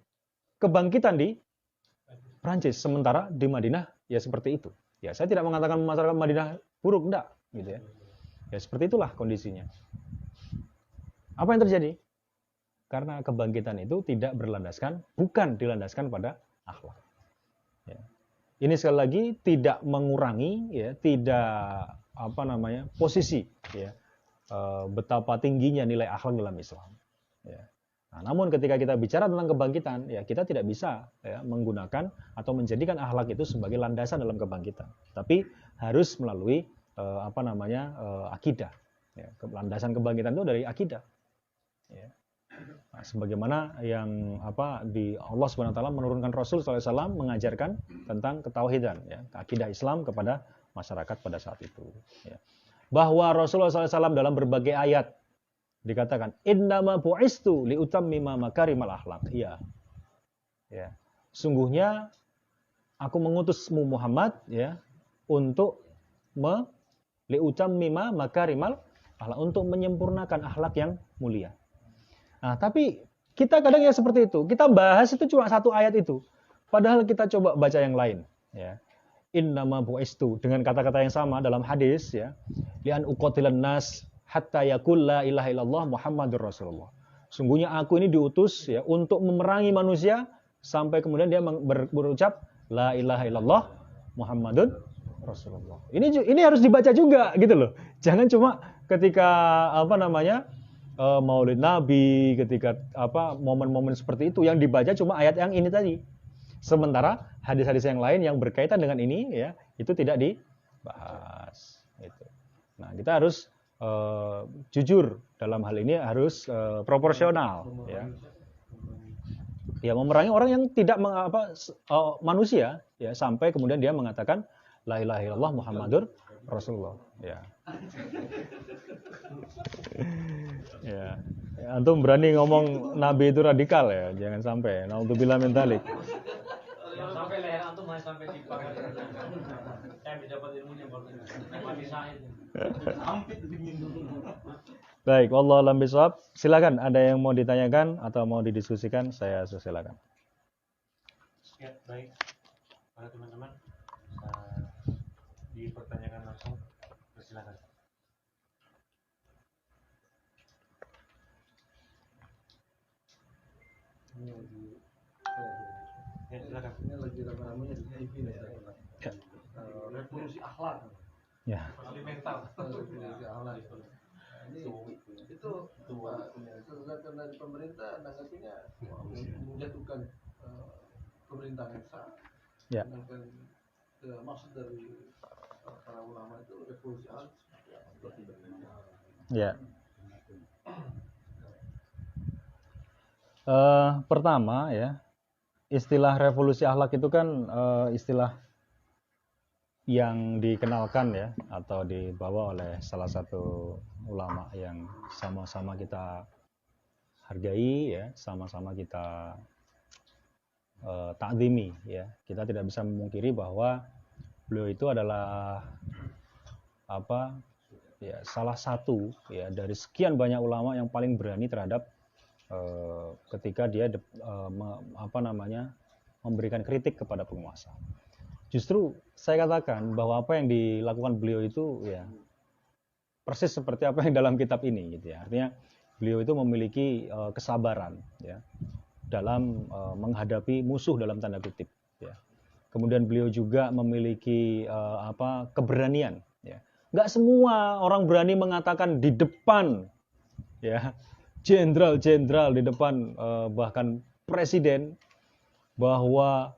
Speaker 2: kebangkitan di Prancis, sementara di Madinah ya seperti itu. Ya, saya tidak mengatakan masyarakat Madinah buruk, enggak, gitu ya. Ya seperti itulah kondisinya. Apa yang terjadi? Karena kebangkitan itu bukan dilandaskan pada akhlak. Ya. Ini sekali lagi tidak mengurangi, ya, tidak posisi, ya, betapa tingginya nilai akhlak dalam Islam. Ya. Nah, namun ketika kita bicara tentang kebangkitan, ya kita tidak bisa, ya, menggunakan atau menjadikan akhlak itu sebagai landasan dalam kebangkitan, tapi harus melalui akidah. Ya, landasan kebangkitan itu dari akidah. Ya. Nah, sebagaimana yang di Allah Subhanahu Wa Taala menurunkan Rasul SAW mengajarkan tentang ketauhidan, ya, akidah Islam kepada masyarakat pada saat itu. Ya. Bahwa Rasulullah SAW dalam berbagai ayat dikatakan innama bu'istu liutammima makarimal akhlak. Iya. Ya. Sungguhnya aku mengutusmu Muhammad, ya, untuk liutammima makarimal akhlak, untuk menyempurnakan akhlak yang mulia. Nah, tapi kita kadang ya seperti itu. Kita bahas itu cuma satu ayat itu. Padahal kita coba baca yang lain, ya. Innama bu'istu dengan kata-kata yang sama dalam hadis, ya. Li'an uqatilan nas hatta yaqul la ilaha illallah Muhammadur Rasulullah. Sungguhnya aku ini diutus, ya, untuk memerangi manusia sampai kemudian dia berucap la ilaha illallah Muhammadun Rasulullah. Ini harus dibaca juga gitu loh. Jangan cuma ketika Maulid Nabi, ketika momen-momen seperti itu yang dibaca cuma ayat yang ini tadi. Sementara hadis-hadis yang lain yang berkaitan dengan ini, ya, itu tidak dibahas. Gitu. Nah, kita harus jujur dalam hal ini, harus proporsional, ya. Ya, memerangi orang yang tidak manusia, ya, sampai kemudian dia mengatakan la ilaha illallah Muhammadur Rasulullah. Ya. Ya. Antum berani ngomong Nabi itu radikal ya, jangan sampai. Naudzubillah min dzalik.
Speaker 3: Jangan sampai leher antum hanya sampai di pagar. Saya bisa dapat ilmunya baru mati saya.
Speaker 2: Baik, wallahu a'lam bishawab. Silakan, ada yang mau ditanyakan atau mau didiskusikan, saya silakan.
Speaker 3: Ya, baik. Para teman-teman, dipertanyakan langsung. Silakan. Ya, silakan.
Speaker 4: Ini lagi ramai-ramainya di TV nih.
Speaker 2: Ya.
Speaker 4: Revolusi akhlak.
Speaker 2: Ya.
Speaker 3: Melalui mental.
Speaker 4: Revolusi akhlak. Ini itu karena pemerintah nanggapinya menjatuhkan pemerintahan yang sah.
Speaker 2: Ya.
Speaker 4: Sedangkan maksud dari para ulama itu revolusi akhlak.
Speaker 2: Ya. Pertama ya, istilah revolusi akhlak itu kan istilah yang dikenalkan ya atau dibawa oleh salah satu ulama yang sama-sama kita hargai ya, sama-sama kita takzimi ya. Kita tidak bisa memungkiri bahwa beliau itu adalah salah satu ya dari sekian banyak ulama yang paling berani terhadap ketika dia memberikan kritik kepada penguasa. Justru saya katakan bahwa apa yang dilakukan beliau itu ya persis seperti apa yang dalam kitab ini gitu ya. Artinya beliau itu memiliki kesabaran ya dalam menghadapi musuh dalam tanda kutip ya. Kemudian beliau juga memiliki keberanian ya. Nggak semua orang berani mengatakan di depan ya jenderal-jenderal, di depan bahkan presiden bahwa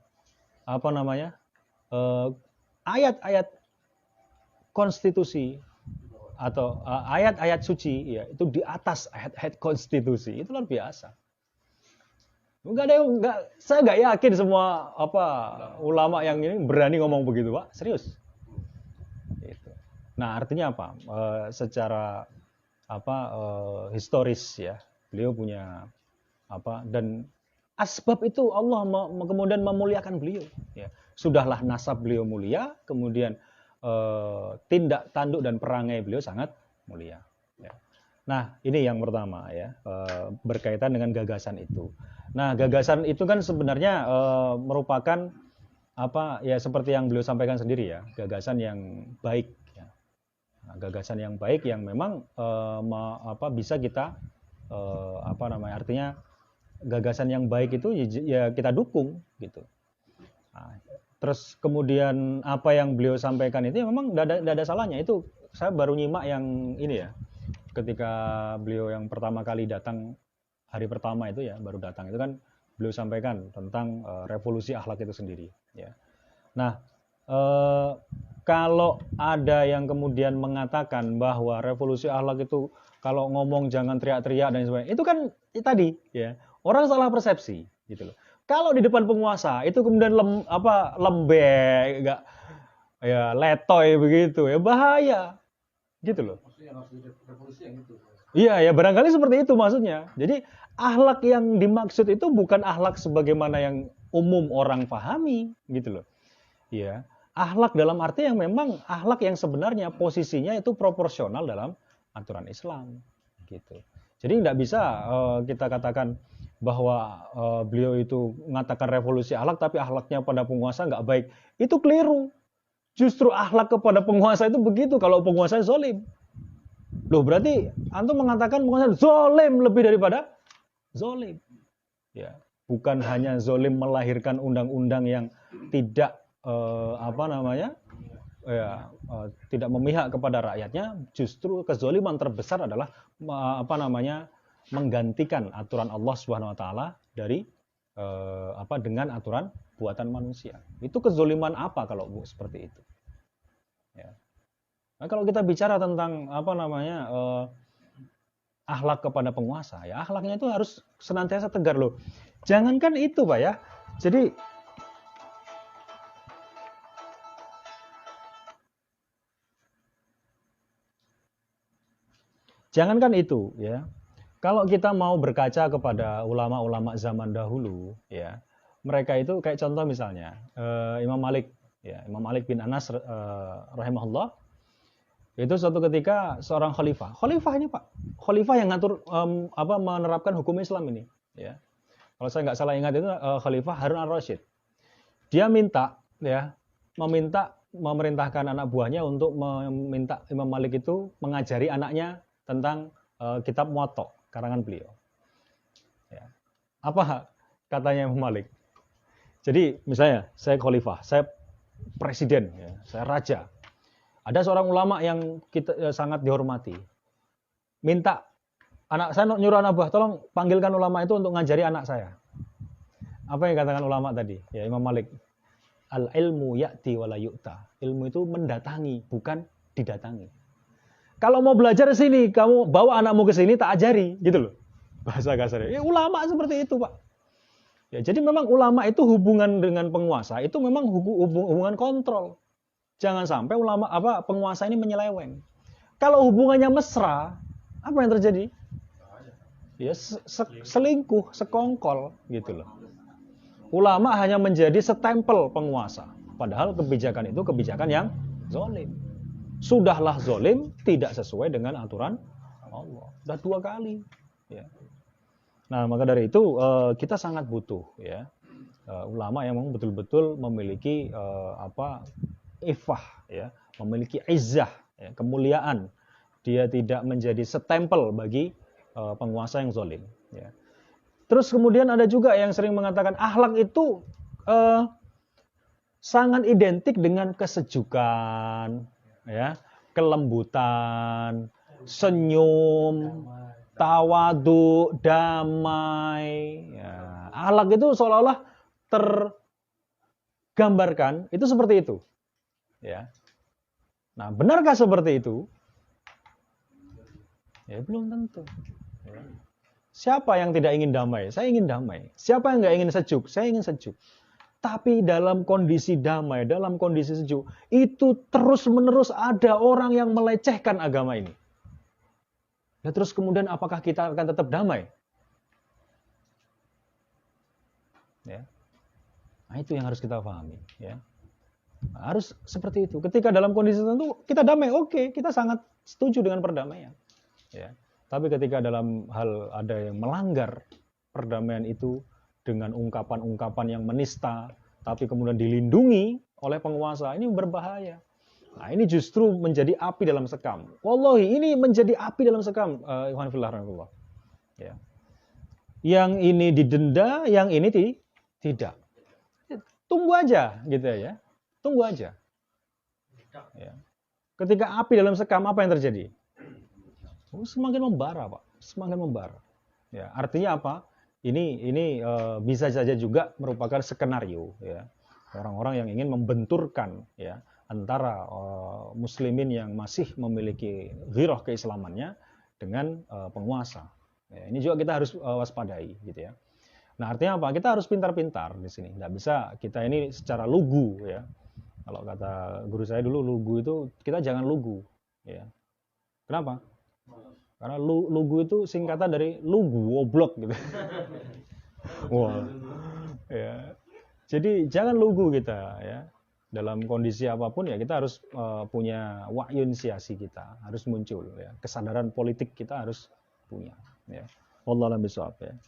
Speaker 2: ayat-ayat konstitusi atau ayat-ayat suci ya itu di atas ayat-ayat konstitusi. Itu luar biasa. Saya nggak yakin semua ulama yang ini berani ngomong begitu, Pak. Serius. Gitu. Nah, artinya apa? Secara historis ya, beliau punya dan asbab itu Allah kemudian memuliakan beliau ya. Sudahlah nasab beliau mulia, kemudian tindak tanduk dan perangai beliau sangat mulia ya. Nah, ini yang pertama ya, berkaitan dengan gagasan itu. Nah, gagasan itu kan sebenarnya merupakan seperti yang beliau sampaikan sendiri ya, gagasan yang baik. Gagasan yang baik yang memang bisa kita artinya gagasan yang baik itu ya kita dukung gitu. Nah, terus kemudian apa yang beliau sampaikan itu ya memang tidak ada salahnya. Itu saya baru nyimak yang ini ya, ketika beliau yang pertama kali datang hari pertama itu ya baru datang itu kan beliau sampaikan tentang revolusi akhlak itu sendiri ya. Nah, kalau ada yang kemudian mengatakan bahwa revolusi akhlak itu kalau ngomong jangan teriak-teriak dan sebagainya, itu kan tadi ya orang salah persepsi gitu loh. Kalau di depan penguasa itu kemudian lembek, enggak ya letoy begitu ya bahaya gitu loh.
Speaker 4: Maksudnya harus revolusi yang itu.
Speaker 2: Iya ya barangkali seperti itu maksudnya. Jadi akhlak yang dimaksud itu bukan akhlak sebagaimana yang umum orang pahami gitu loh. Iya. Akhlak dalam arti yang memang akhlak yang sebenarnya posisinya itu proporsional dalam aturan Islam gitu. Jadi tidak bisa kita katakan bahwa beliau itu mengatakan revolusi akhlak tapi akhlaknya pada penguasa nggak baik. Itu keliru. Justru akhlak kepada penguasa itu begitu kalau penguasa zalim. Loh berarti antum mengatakan penguasa zalim lebih daripada zalim. Ya, bukan hanya zalim melahirkan undang-undang yang tidak tidak memihak kepada rakyatnya, justru kezaliman terbesar adalah menggantikan aturan Allah Subhanahu wa taala dari dengan aturan buatan manusia. Itu kezaliman apa kalau seperti itu? Ya. Nah, kalau kita bicara tentang akhlak kepada penguasa, ya akhlaknya itu harus senantiasa tegar loh. Jangankan itu, Pak ya. Jadi Jangankan itu, ya. Kalau kita mau berkaca kepada ulama-ulama zaman dahulu, ya, mereka itu kayak contoh misalnya Imam Malik, ya, Imam Malik bin Anas rahimahullah, itu suatu ketika seorang khalifah ini Pak, khalifah yang ngatur menerapkan hukum Islam ini, ya. Kalau saya nggak salah ingat itu Khalifah Harun al-Rasyid. Dia meminta memerintahkan anak buahnya untuk meminta Imam Malik itu mengajari anaknya tentang kitab Muwatta karangan beliau. Ya. Apa katanya Imam Malik? Jadi misalnya saya khalifah, saya presiden, ya, saya raja. Ada seorang ulama yang kita sangat dihormati. Minta saya nyuruh anak buah, tolong panggilkan ulama itu untuk ngajari anak saya. Apa yang katakan ulama tadi? Ya Imam Malik. Al ilmu ya'ti wa la yu'ta. Ilmu itu mendatangi, bukan didatangi. Kalau mau belajar sini, kamu bawa anakmu ke sini tak ajari, gitu loh. Bahasa kasarnya. Ya ulama seperti itu, Pak. Ya, jadi memang ulama itu hubungan dengan penguasa itu memang hubungan kontrol. Jangan sampai penguasa ini menyeleweng. Kalau hubungannya mesra, apa yang terjadi? Ya selingkuh, sekongkol gitu loh. Ulama hanya menjadi stempel penguasa, padahal kebijakan itu kebijakan yang zalim. Sudahlah zalim, tidak sesuai dengan aturan Allah. Sudah 2 kali, ya. Nah, maka dari itu kita sangat butuh, ya, ulama yang memang betul-betul memiliki ifah, ya, memiliki izzah, ya, kemuliaan. Dia tidak menjadi stempel bagi penguasa yang zalim, ya. Terus kemudian ada juga yang sering mengatakan akhlak itu sangat identik dengan kesejukan, ya, kelembutan, senyum, tawadu, damai. Ya. Akhlak itu seolah-olah tergambarkan itu seperti itu, ya. Nah, benarkah seperti itu? Ya belum tentu. Ya. Siapa yang tidak ingin damai? Saya ingin damai. Siapa yang nggak ingin sejuk? Saya ingin sejuk. Tapi dalam kondisi damai, dalam kondisi sejuk, itu terus-menerus ada orang yang melecehkan agama ini. Ya, terus kemudian apakah kita akan tetap damai? Ya. Nah, itu yang harus kita pahami. Ya. Nah, harus seperti itu. Ketika dalam kondisi tertentu kita damai, oke, kita sangat setuju dengan perdamaian. Ya. Tapi ketika dalam hal ada yang melanggar perdamaian itu dengan ungkapan-ungkapan yang menista, tapi kemudian dilindungi oleh penguasa, ini berbahaya. Nah, ini justru menjadi api dalam sekam. Wallahi, ini menjadi api dalam sekam. Ikhwan fillah rahimahullah. Ya. Yang ini didenda, yang ini tidak. Tunggu aja, gitu ya. Tunggu aja. Ya. Ketika api dalam sekam, apa yang terjadi? Semakin membara, Pak. Semakin membara. Ya, artinya apa? Ini bisa saja juga merupakan skenario, ya. Orang-orang yang ingin membenturkan, ya, antara muslimin yang masih memiliki ghirah keislamannya dengan penguasa. Ya, ini juga kita harus waspadai, gitu ya. Nah, artinya apa? Kita harus pintar-pintar di sini. Nggak bisa kita ini secara lugu, ya. Kalau kata guru saya dulu, lugu itu kita jangan lugu, ya. Kenapa? Karena lugu itu singkatan dari lugu, woblok gitu. Wah. Ya. Jadi jangan lugu kita, ya. Dalam kondisi apapun ya kita harus punya wahyu inisiasi kita, harus muncul, ya. Kesadaran politik kita harus punya, ya. Wallahu a'lam bishawab, ya.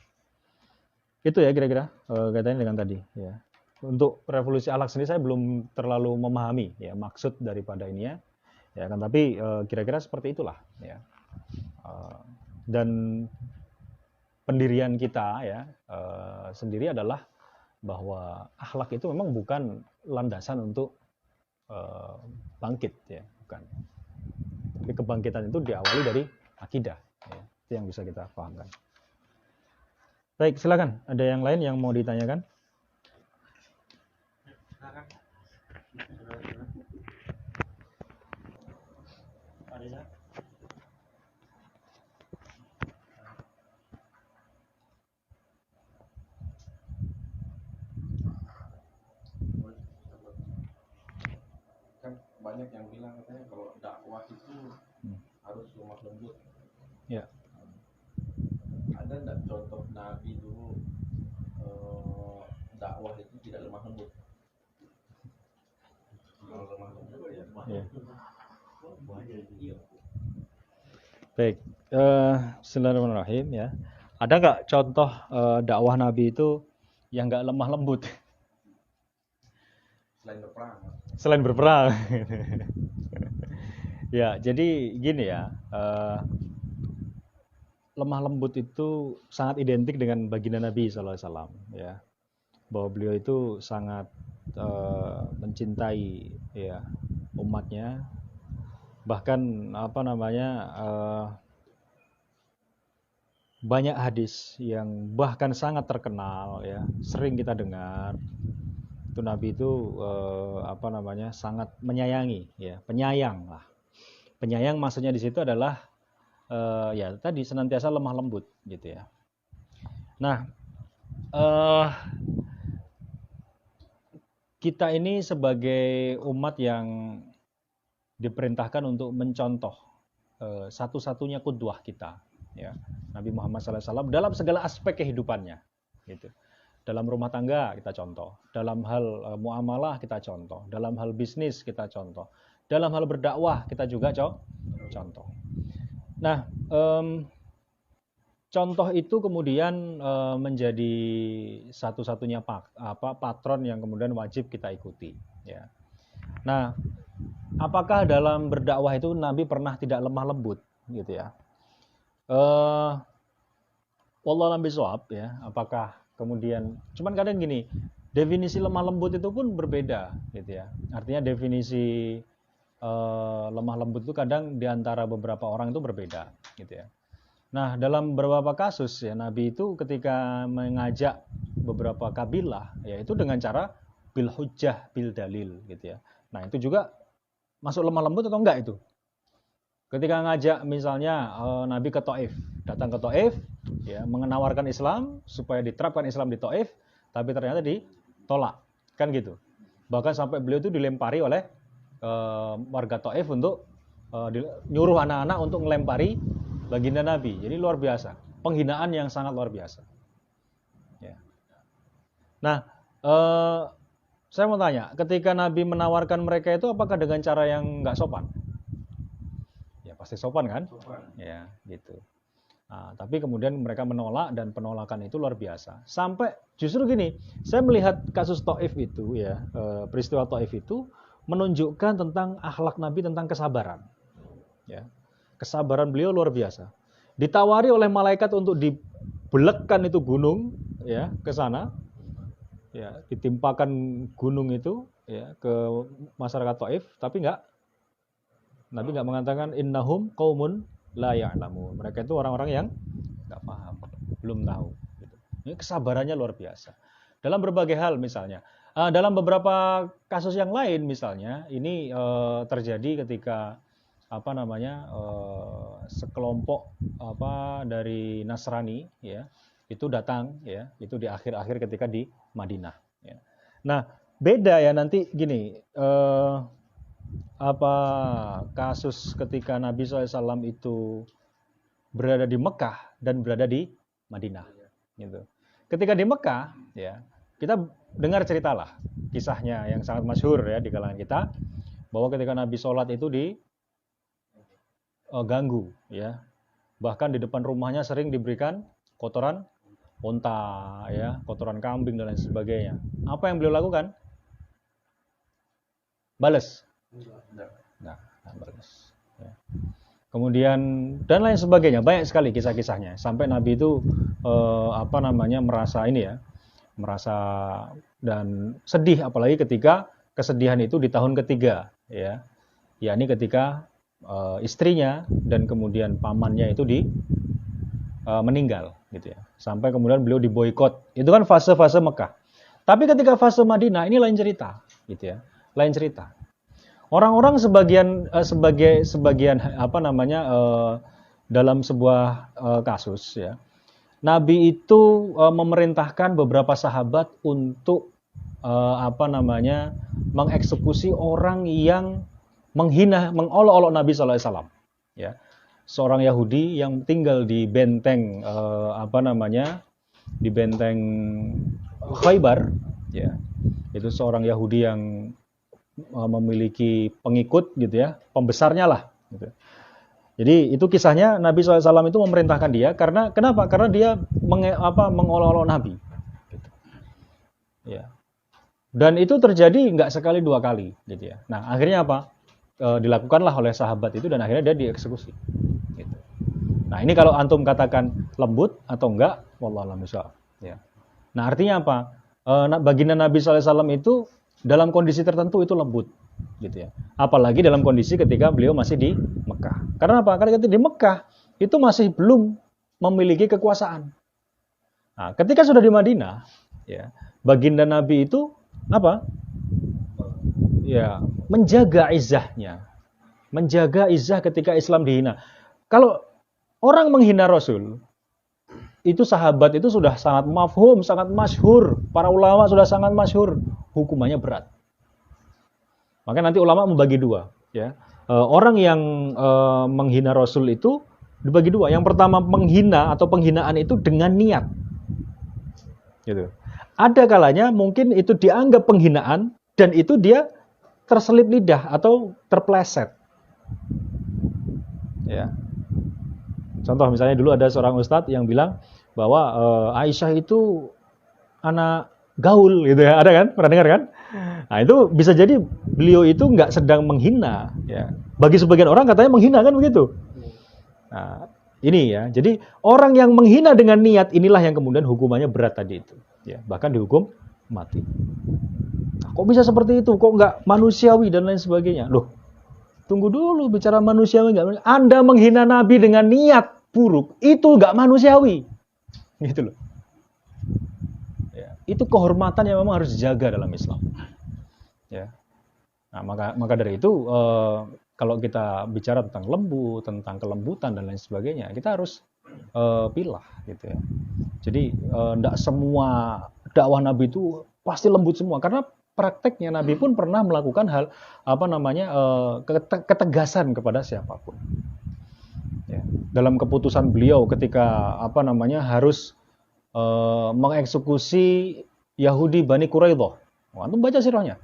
Speaker 2: Itu ya kira-kira kaitannya dengan tadi, ya. Untuk revolusi akhlak sendiri saya belum terlalu memahami, ya, maksud daripada ini, ya. Ya kan, tapi kira-kira seperti itulah, ya. Dan pendirian kita, ya, sendiri adalah bahwa akhlak itu memang bukan landasan untuk bangkit, ya, bukan. Tapi kebangkitan itu diawali dari akidah, ya. Itu yang bisa kita pahamkan. Baik, silakan. Ada yang lain yang mau ditanyakan?
Speaker 4: Kan banyak yang bilang katanya kalau dakwah itu harus lemah lembut.
Speaker 2: Ya.
Speaker 5: Ada nggak contoh Nabi dulu dakwah itu tidak lemah lembut? Kalau lemah lembut ya lemah
Speaker 2: Ya.
Speaker 5: lembut.
Speaker 2: Baik, Bismillahirrahmanirrahim ya. Ada nggak contoh dakwah Nabi itu yang nggak lemah lembut
Speaker 5: Selain berperang.
Speaker 2: selain berperang? Ya, jadi gini ya, lemah lembut itu sangat identik dengan baginda Nabi SAW ya, bahwa beliau itu sangat mencintai ya umatnya, bahkan apa namanya banyak hadis yang bahkan sangat terkenal ya, sering kita dengar itu Nabi itu apa namanya sangat menyayangi ya, penyayang lah. Penyayang maksudnya di situ adalah ya tadi senantiasa lemah lembut gitu ya. Nah, kita ini sebagai umat yang diperintahkan untuk mencontoh satu-satunya qudwah kita ya, Nabi Muhammad SAW dalam segala aspek kehidupannya gitu. Dalam rumah tangga kita contoh, dalam hal muamalah kita contoh, dalam hal bisnis kita contoh, dalam hal berdakwah kita juga contoh. Nah, contoh itu kemudian menjadi satu-satunya patron yang kemudian wajib kita ikuti ya. Nah, apakah dalam berdakwah itu Nabi pernah tidak lemah lembut gitu ya? Wallahu a'lam bishawab ya. Apakah kemudian cuman kadang gini, definisi lemah lembut itu pun berbeda gitu ya. Artinya definisi lemah lembut itu kadang di antara beberapa orang itu berbeda gitu ya. Nah, dalam beberapa kasus ya Nabi itu ketika mengajak beberapa kabilah ya itu dengan cara bil hujjah bil dalil gitu ya. Nah, itu juga masuk lemah lembut atau enggak itu? Ketika ngajak misalnya Nabi ke Taif, datang ke Taif ya, menawarkan Islam supaya diterapkan Islam di Taif, tapi ternyata ditolak, kan gitu. Bahkan sampai beliau itu dilempari oleh warga Taif untuk nyuruh anak-anak untuk melempari baginda Nabi. Jadi luar biasa, penghinaan yang sangat luar biasa. Ya. Nah, saya mau tanya, ketika Nabi menawarkan mereka itu apakah dengan cara yang nggak sopan? Ya pasti sopan kan?
Speaker 5: Sopan.
Speaker 2: Ya gitu. Nah, tapi kemudian mereka menolak dan penolakan itu luar biasa. Sampai justru gini, saya melihat kasus Taif itu ya, peristiwa Taif itu menunjukkan tentang akhlak Nabi tentang kesabaran. Ya. Kesabaran beliau luar biasa. Ditawari oleh malaikat untuk dibelekkan itu gunung ya ke sana. Ya, ditimpakan gunung itu ya ke masyarakat Taif, tapi Nabi nggak mengatakan innahum qaumun la ya'lamun. Mereka itu orang-orang yang nggak paham, belum tahu. Gitu. Ini kesabarannya luar biasa. Dalam berbagai hal misalnya, dalam beberapa kasus yang lain misalnya, ini terjadi ketika apa namanya sekelompok dari Nasrani ya itu datang ya itu di akhir-akhir ketika di Madinah. Ya. Nah beda ya nanti gini. Kasus ketika Nabi SAW itu berada di Mekah dan berada di Madinah gitu. Ketika di Mekah ya kita dengar ceritalah kisahnya yang sangat masyhur ya di kalangan kita bahwa ketika Nabi sholat itu diganggu ya, bahkan di depan rumahnya sering diberikan kotoran unta ya, kotoran kambing dan lain sebagainya. Apa yang beliau lakukan? Balas. Nah, bagus. Ya. Kemudian dan lain sebagainya, banyak sekali kisah-kisahnya. Sampai Nabi itu merasa ini ya, merasa dan sedih, apalagi ketika kesedihan itu di tahun ketiga, ya, yakni ketika istrinya dan kemudian pamannya itu meninggal, gitu ya. Sampai kemudian beliau diboikot. Itu kan fase-fase Mekah. Tapi ketika fase Madinah ini lain cerita, gitu ya, lain cerita. Orang-orang sebagian dalam sebuah kasus ya, Nabi itu memerintahkan beberapa sahabat untuk mengeksekusi orang yang menghina, mengolok-olok Nabi SAW. Ya, seorang Yahudi yang tinggal di benteng di benteng Khaybar, ya. Itu seorang Yahudi yang memiliki pengikut gitu ya, pembesarnya lah gitu. Jadi itu kisahnya Nabi SAW itu memerintahkan dia karena kenapa? Karena dia mengolok-olok Nabi. Gitu. Ya. Dan itu terjadi nggak sekali dua kali, gitu ya. Nah akhirnya apa? Dilakukanlah oleh sahabat itu dan akhirnya dia dieksekusi. Gitu. Nah ini kalau antum katakan lembut atau enggak, wallahu a'lam bishawab. Ya. Nah artinya apa? Baginda Nabi SAW itu dalam kondisi tertentu itu lembut. Gitu ya. Apalagi dalam kondisi ketika beliau masih di Mekah. Karena apa? Karena ketika di Mekah itu masih belum memiliki kekuasaan. Nah, ketika sudah di Madinah, ya, baginda Nabi itu apa? Ya, menjaga izzahnya. Menjaga izzah ketika Islam dihina. Kalau orang menghina Rasul, itu sahabat itu sudah sangat mafhum, sangat masyhur. Para ulama sudah sangat masyhur. Hukumannya berat. Maka nanti ulama membagi dua, ya. Orang yang menghina Rasul itu dibagi dua. Yang pertama menghina atau penghinaan itu dengan niat. Gitu. Ada kalanya mungkin itu dianggap penghinaan dan itu dia terselip lidah atau terpleset. Ya. Contoh misalnya dulu ada seorang ustadz yang bilang bahwa Aisyah itu anak gaul gitu ya, ada kan? Pernah dengar kan? Nah itu bisa jadi beliau itu nggak sedang menghina, ya. Bagi sebagian orang katanya menghina kan begitu. Nah ini ya, jadi orang yang menghina dengan niat inilah yang kemudian hukumannya berat tadi itu, ya. Bahkan dihukum mati. Nah, kok bisa seperti itu? Kok nggak manusiawi dan lain sebagainya? Loh, tunggu dulu bicara manusiawi nggak? Anda menghina Nabi dengan niat buruk itu nggak manusiawi, gitu loh. Itu kehormatan yang memang harus dijaga dalam Islam. Ya. Nah, maka dari itu kalau kita bicara tentang lembut, tentang kelembutan dan lain sebagainya, kita harus pilah gitu ya. Jadi tidak semua dakwah Nabi itu pasti lembut semua karena prakteknya Nabi pun pernah melakukan hal ketegasan kepada siapapun. Ya. Dalam keputusan beliau ketika harus mengeksekusi Yahudi Bani Quraidah. Antum baca sirahnya.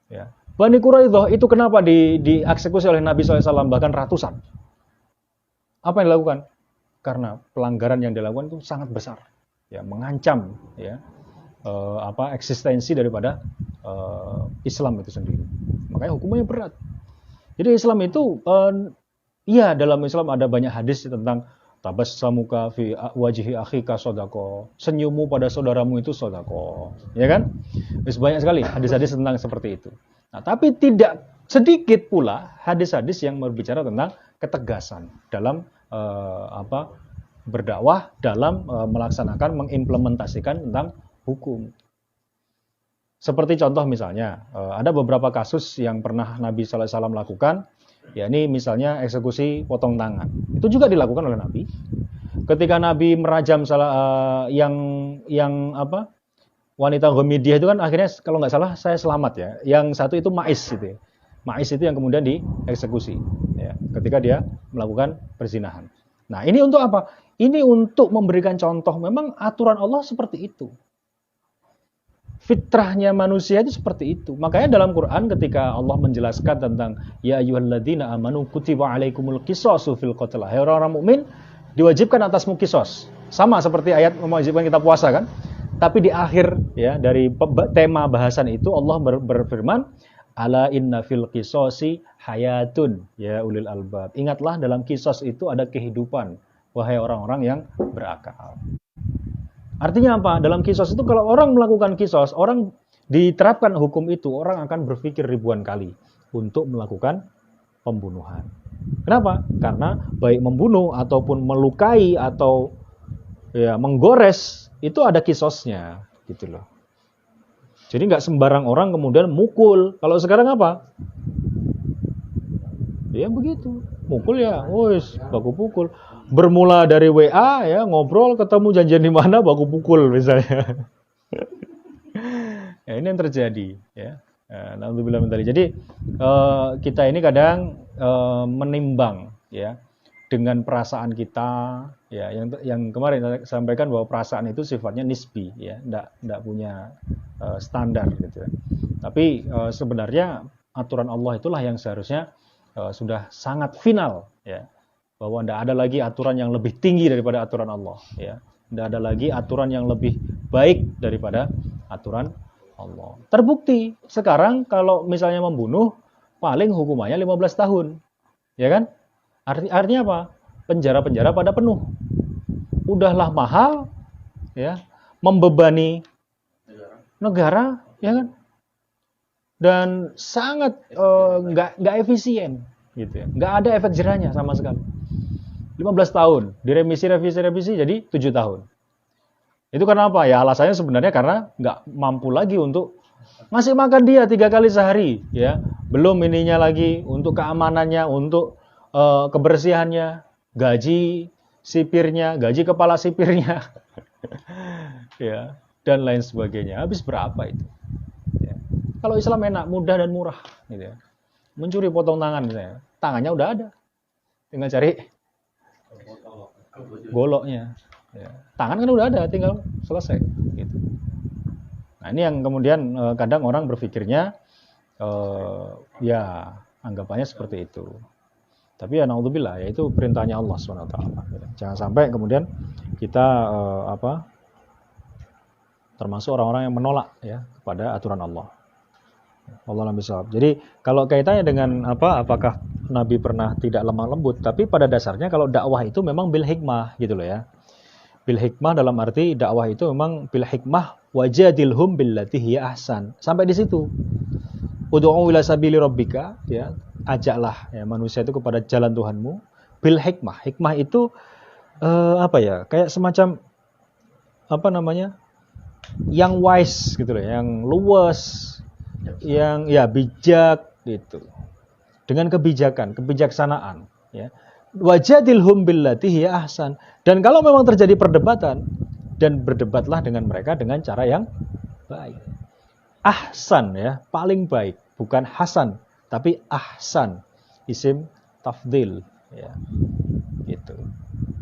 Speaker 2: Ya. Bani Quraidah itu kenapa dieksekusi oleh Nabi SAW bahkan ratusan? Apa yang dilakukan? Karena pelanggaran yang dilakukan itu sangat besar, ya, mengancam ya eksistensi daripada Islam itu sendiri. Makanya hukumannya berat. Jadi Islam itu dalam Islam ada banyak hadis tentang tabassamuka fi wajhi akhika sodako, senyummu pada saudaramu itu sodako, ya kan? Banyak sekali hadis-hadis tentang seperti itu. Nah, tapi tidak sedikit pula hadis-hadis yang berbicara tentang ketegasan dalam berdakwah, dalam melaksanakan, mengimplementasikan tentang hukum. Seperti contoh misalnya, ada beberapa kasus yang pernah Nabi SAW lakukan. Ya ini misalnya eksekusi potong tangan. Itu juga dilakukan oleh Nabi. Ketika Nabi merajam wanita Ghamidiyah itu kan akhirnya kalau nggak salah saya selamat ya. Yang satu itu Ma'is itu. Ma'is itu yang kemudian dieksekusi ya, ketika dia melakukan perzinahan. Nah, ini untuk apa? Ini untuk memberikan contoh memang aturan Allah seperti itu. Fitrahnya manusia itu seperti itu. Makanya dalam Quran ketika Allah menjelaskan tentang ya ayyuhalladzina amanu kutiba alaikumul qisasu fil qatl. Hai orang-orang mukmin, diwajibkan atasmu qisas. Sama seperti ayat mewajibkan kita puasa kan? Tapi di akhir ya dari tema bahasan itu Allah berfirman, ala inna fil qisasi hayatun ya ulil albab. Ingatlah dalam qisas itu ada kehidupan wahai orang-orang yang berakal. Artinya apa? Dalam kisos itu kalau orang melakukan kisos, orang diterapkan hukum itu, orang akan berpikir ribuan kali untuk melakukan pembunuhan. Kenapa? Karena baik membunuh ataupun melukai atau ya menggores itu ada kisosnya, gitu loh. Jadi nggak sembarang orang kemudian mukul. Kalau sekarang apa? Ya begitu, mukul ya, wis baku pukul. Bermula dari WA ya, ngobrol, ketemu janjian di mana, baku pukul misalnya. Ya, ini yang terjadi ya. Alhamdulillah mentari. Jadi kita ini kadang menimbang ya dengan perasaan kita, ya, yang kemarin saya sampaikan bahwa perasaan itu sifatnya nisbi, ya, enggak punya standar gitu. Tapi sebenarnya aturan Allah itulah yang seharusnya sudah sangat final, ya, bahwa enggak ada lagi aturan yang lebih tinggi daripada aturan Allah, ya, enggak ada lagi aturan yang lebih baik daripada aturan Allah. Terbukti sekarang kalau misalnya membunuh paling hukumannya 15 tahun, ya kan? Artinya apa? Penjara-penjara pada penuh. Udahlah mahal, ya, membebani negara, ya kan? Dan sangat nggak efisien, gitu ya. Nggak ada efek jerahnya sama sekali. 15 tahun, direvisi jadi 7 tahun. Itu karena apa? Ya alasannya sebenarnya karena nggak mampu lagi untuk ngasih makan dia 3 kali sehari, ya. Belum ininya lagi untuk keamanannya, untuk kebersihannya, gaji sipirnya, gaji kepala sipirnya, ya, dan lain sebagainya. Habis berapa itu? Ya. Kalau Islam enak, mudah dan murah, gitu ya. Mencuri potong tangan, misalnya, tangannya udah ada, tinggal cari goloknya. Ya. Tangan kan udah ada, tinggal selesai. Gitu. Nah ini yang kemudian kadang orang berpikirnya, ya anggapannya seperti itu. Tapi ya naudzubillah, ya itu perintahnya Allah SWT. Jangan sampai kemudian kita termasuk orang-orang yang menolak, ya, kepada aturan Allah. Wallahu a'lam bishawab. Jadi kalau kaitannya dengan apakah Nabi pernah tidak lemah lembut? Tapi pada dasarnya kalau dakwah itu memang bil hikmah, gitu loh ya. Bil hikmah dalam arti dakwah itu memang bil hikmah wajadilhum billati hiya ahsan. Sampai di situ. Ud'u ila sabili rabbika, ya. Ajaklah, ya, manusia itu kepada jalan Tuhanmu bil hikmah. Hikmah itu kayak semacam yang wise gitu loh, yang luas, yang ya bijak gitu. Dengan kebijaksanaan, ya. Wajadilhum billati hiya ahsan. Dan kalau memang terjadi perdebatan, dan berdebatlah dengan mereka dengan cara yang baik. Ahsan, ya, paling baik, bukan hasan. Tapi ahsan, isim tafdil, ya, gitu.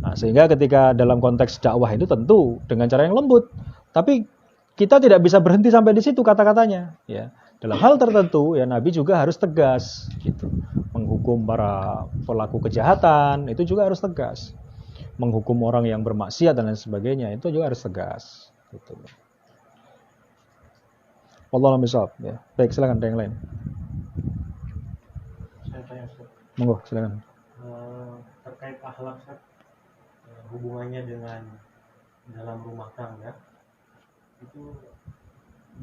Speaker 2: Nah, sehingga ketika dalam konteks dakwah itu tentu dengan cara yang lembut, tapi kita tidak bisa berhenti sampai di situ kata-katanya, ya. Dalam hal tertentu, ya, Nabi juga harus tegas, gitu. Menghukum para pelaku kejahatan itu juga harus tegas. Menghukum orang yang bermaksiat dan lain sebagainya itu juga harus tegas, gitu. Wallahu a'lam bishawab, ya. Baik, silakan ada yang lain. Monggo, silakan.
Speaker 6: Terkait akhlak, hubungannya dengan dalam rumah tangga, itu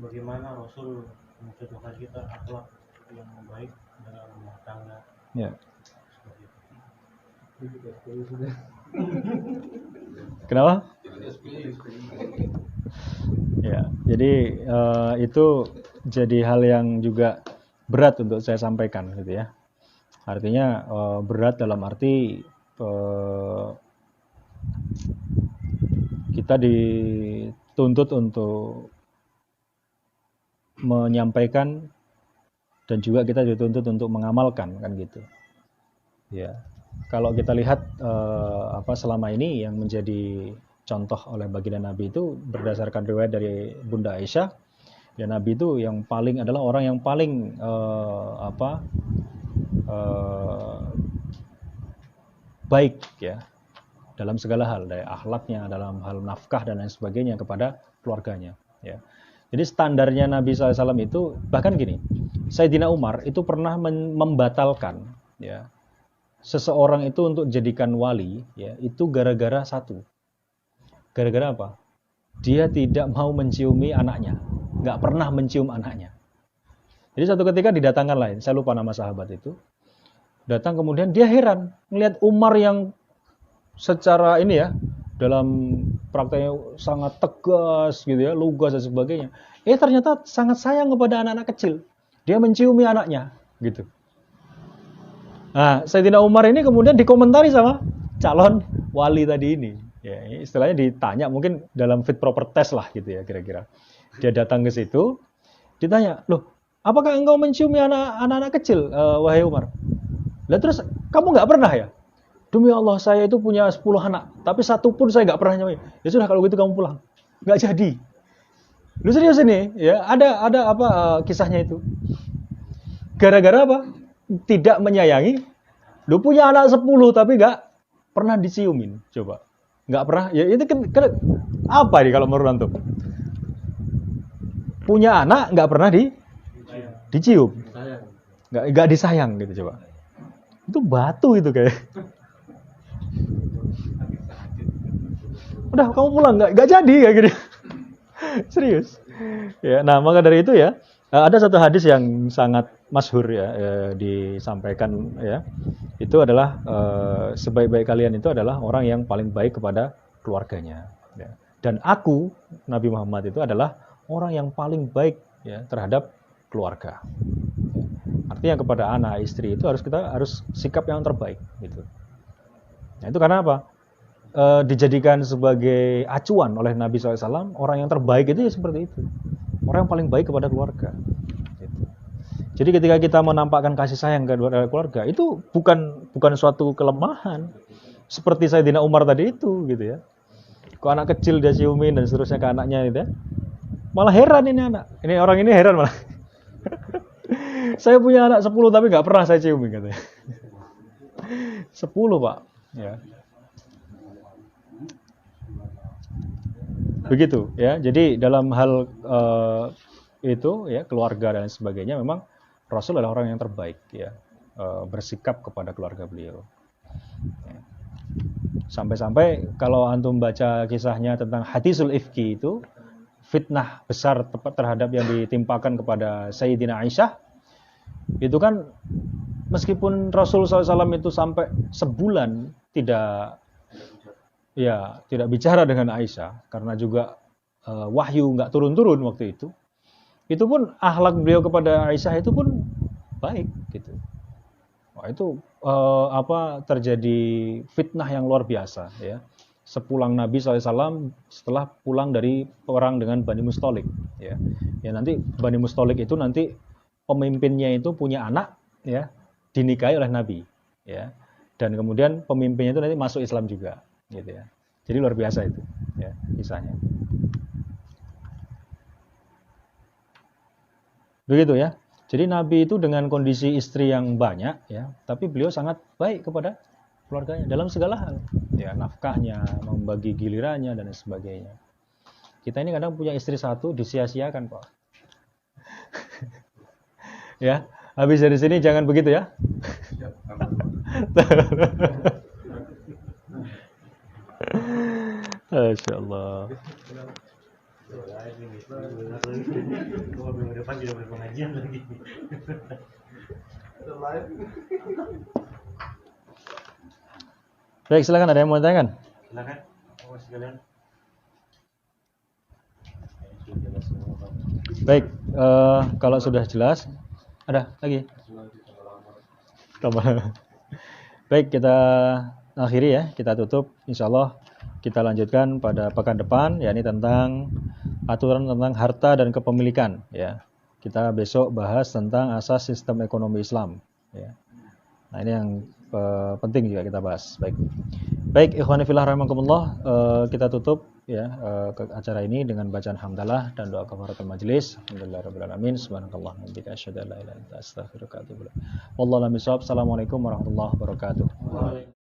Speaker 6: bagaimana Rasul mencontohkan kita akhlak yang baik dalam rumah tangga?
Speaker 2: Ya. Kenapa? Ya, jadi itu jadi hal yang juga berat untuk saya sampaikan, gitu ya. Artinya berat dalam arti kita dituntut untuk menyampaikan dan juga kita dituntut untuk mengamalkan, kan gitu. Ya, kalau kita lihat selama ini yang menjadi contoh oleh baginda Nabi itu berdasarkan riwayat dari Bunda Aisyah, ya Nabi itu yang paling adalah orang yang paling baik, ya, dalam segala hal, dari akhlaknya, dalam hal nafkah dan lain sebagainya kepada keluarganya, ya. Jadi standarnya Nabi SAW itu bahkan gini, Sayyidina Umar itu pernah membatalkan, ya, seseorang itu untuk jadikan wali, ya, itu gara-gara satu. Gara-gara apa? Dia tidak mau menciumi anaknya, nggak pernah mencium anaknya. Jadi satu ketika didatangkan lain, saya lupa nama sahabat itu, datang kemudian dia heran melihat Umar yang secara ini, ya, dalam prakteknya sangat tegas, gitu ya, lugas dan sebagainya. Ternyata sangat sayang kepada anak-anak kecil. Dia menciumi anaknya, gitu. Nah, Sayyidina Umar ini kemudian dikomentari sama calon wali tadi ini. Ya, istilahnya ditanya mungkin dalam fit proper test lah, gitu ya, kira-kira. Dia datang ke situ, ditanya, loh, apakah engkau menciumi anak-anak kecil, wahai Umar? Lah terus kamu nggak pernah, ya? Demi Allah saya itu punya 10 anak, tapi satu pun saya nggak pernah nyamai. Ya sudah kalau gitu kamu pulang. Nggak jadi. Lu serius ini? Ya ada apa kisahnya itu? Gara-gara apa? Tidak menyayangi. Lu punya anak 10 tapi nggak pernah diciumin. Coba. Nggak pernah. Ya itu kan apa nih kalau menurut antum? Punya anak nggak pernah dicium. Nggak disayang gitu coba. Itu batu itu kayak. Udah kamu pulang nggak jadi kayak gitu. Serius. Ya, nah maka dari itu ya ada satu hadis yang sangat masyhur ya, disampaikan ya. Itu adalah sebaik-baik kalian itu adalah orang yang paling baik kepada keluarganya. Ya. Dan aku Nabi Muhammad itu adalah orang yang paling baik ya terhadap keluarga. Artinya kepada anak, istri itu kita harus sikap yang terbaik gitu. Nah, itu karena apa? Dijadikan sebagai acuan oleh Nabi SAW, orang yang terbaik itu ya seperti itu. Orang yang paling baik kepada keluarga. Gitu. Jadi ketika kita menampakkan kasih sayang kepada keluarga, itu bukan suatu kelemahan. Seperti Sayyidina Umar tadi itu gitu ya. Kok anak kecil dia ciumin dan seterusnya ke anaknya gitu ya. Malah heran ini anak. Ini orang ini heran malah. Saya punya anak 10 tapi nggak pernah saya ciumin katanya. 10 Pak. Ya. Begitu ya. Jadi dalam hal itu ya keluarga dan sebagainya memang Rasul adalah orang yang terbaik ya. Bersikap kepada keluarga beliau. Ya. Sampai-sampai kalau antum baca kisahnya tentang hadisul ifki itu fitnah besar terhadap yang ditimpakan kepada Sayyidina Aisyah, itu kan meskipun Rasul SAW itu sampai sebulan tidak bicara dengan Aisyah karena juga wahyu nggak turun-turun waktu itu pun akhlak beliau kepada Aisyah itu pun baik gitu. Wah, itu terjadi fitnah yang luar biasa ya. Sepulang Nabi SAW setelah pulang dari perang dengan Bani Mustalik ya nanti Bani Mustalik itu nanti pemimpinnya itu punya anak ya dinikahi oleh Nabi ya dan kemudian pemimpinnya itu nanti masuk Islam juga gitu ya. Jadi luar biasa itu ya kisahnya. Begitu ya. Jadi Nabi itu dengan kondisi istri yang banyak ya, tapi beliau sangat baik kepada keluarganya dalam segala hal. Ya, nafkahnya, membagi gilirannya dan sebagainya. Kita ini kadang punya istri satu disia-siakan, Pak. Ya, habis dari sini jangan begitu ya. Masya Allah.
Speaker 6: Minggu depan tidak berpengajian lagi.
Speaker 2: Baik, silakan ada yang mau tanyakan?
Speaker 6: Silakan, sekalian.
Speaker 2: Baik, kalau sudah jelas, ada lagi? Tambah. Baik, kita akhiri ya, kita tutup. Insyaallah kita lanjutkan pada pekan depan, yakni tentang aturan tentang harta dan kepemilikan. Ya, kita besok bahas tentang asas sistem ekonomi Islam. Ya. Nah ini yang penting juga kita bahas. Baik, ikhwani fillah rahimakumullah, kita tutup ya ke acara ini dengan bacaan hamdalah dan doa kafaratul majelis. Alhamdulillahirabbil alamin. Subhanakallahumma wa bihamdika asyhadu an la ilaha illa anta astaghfiruka wa atubu ilaik. Wallahu a'lam bishawab. Assalamualaikum warahmatullahi wabarakatuh.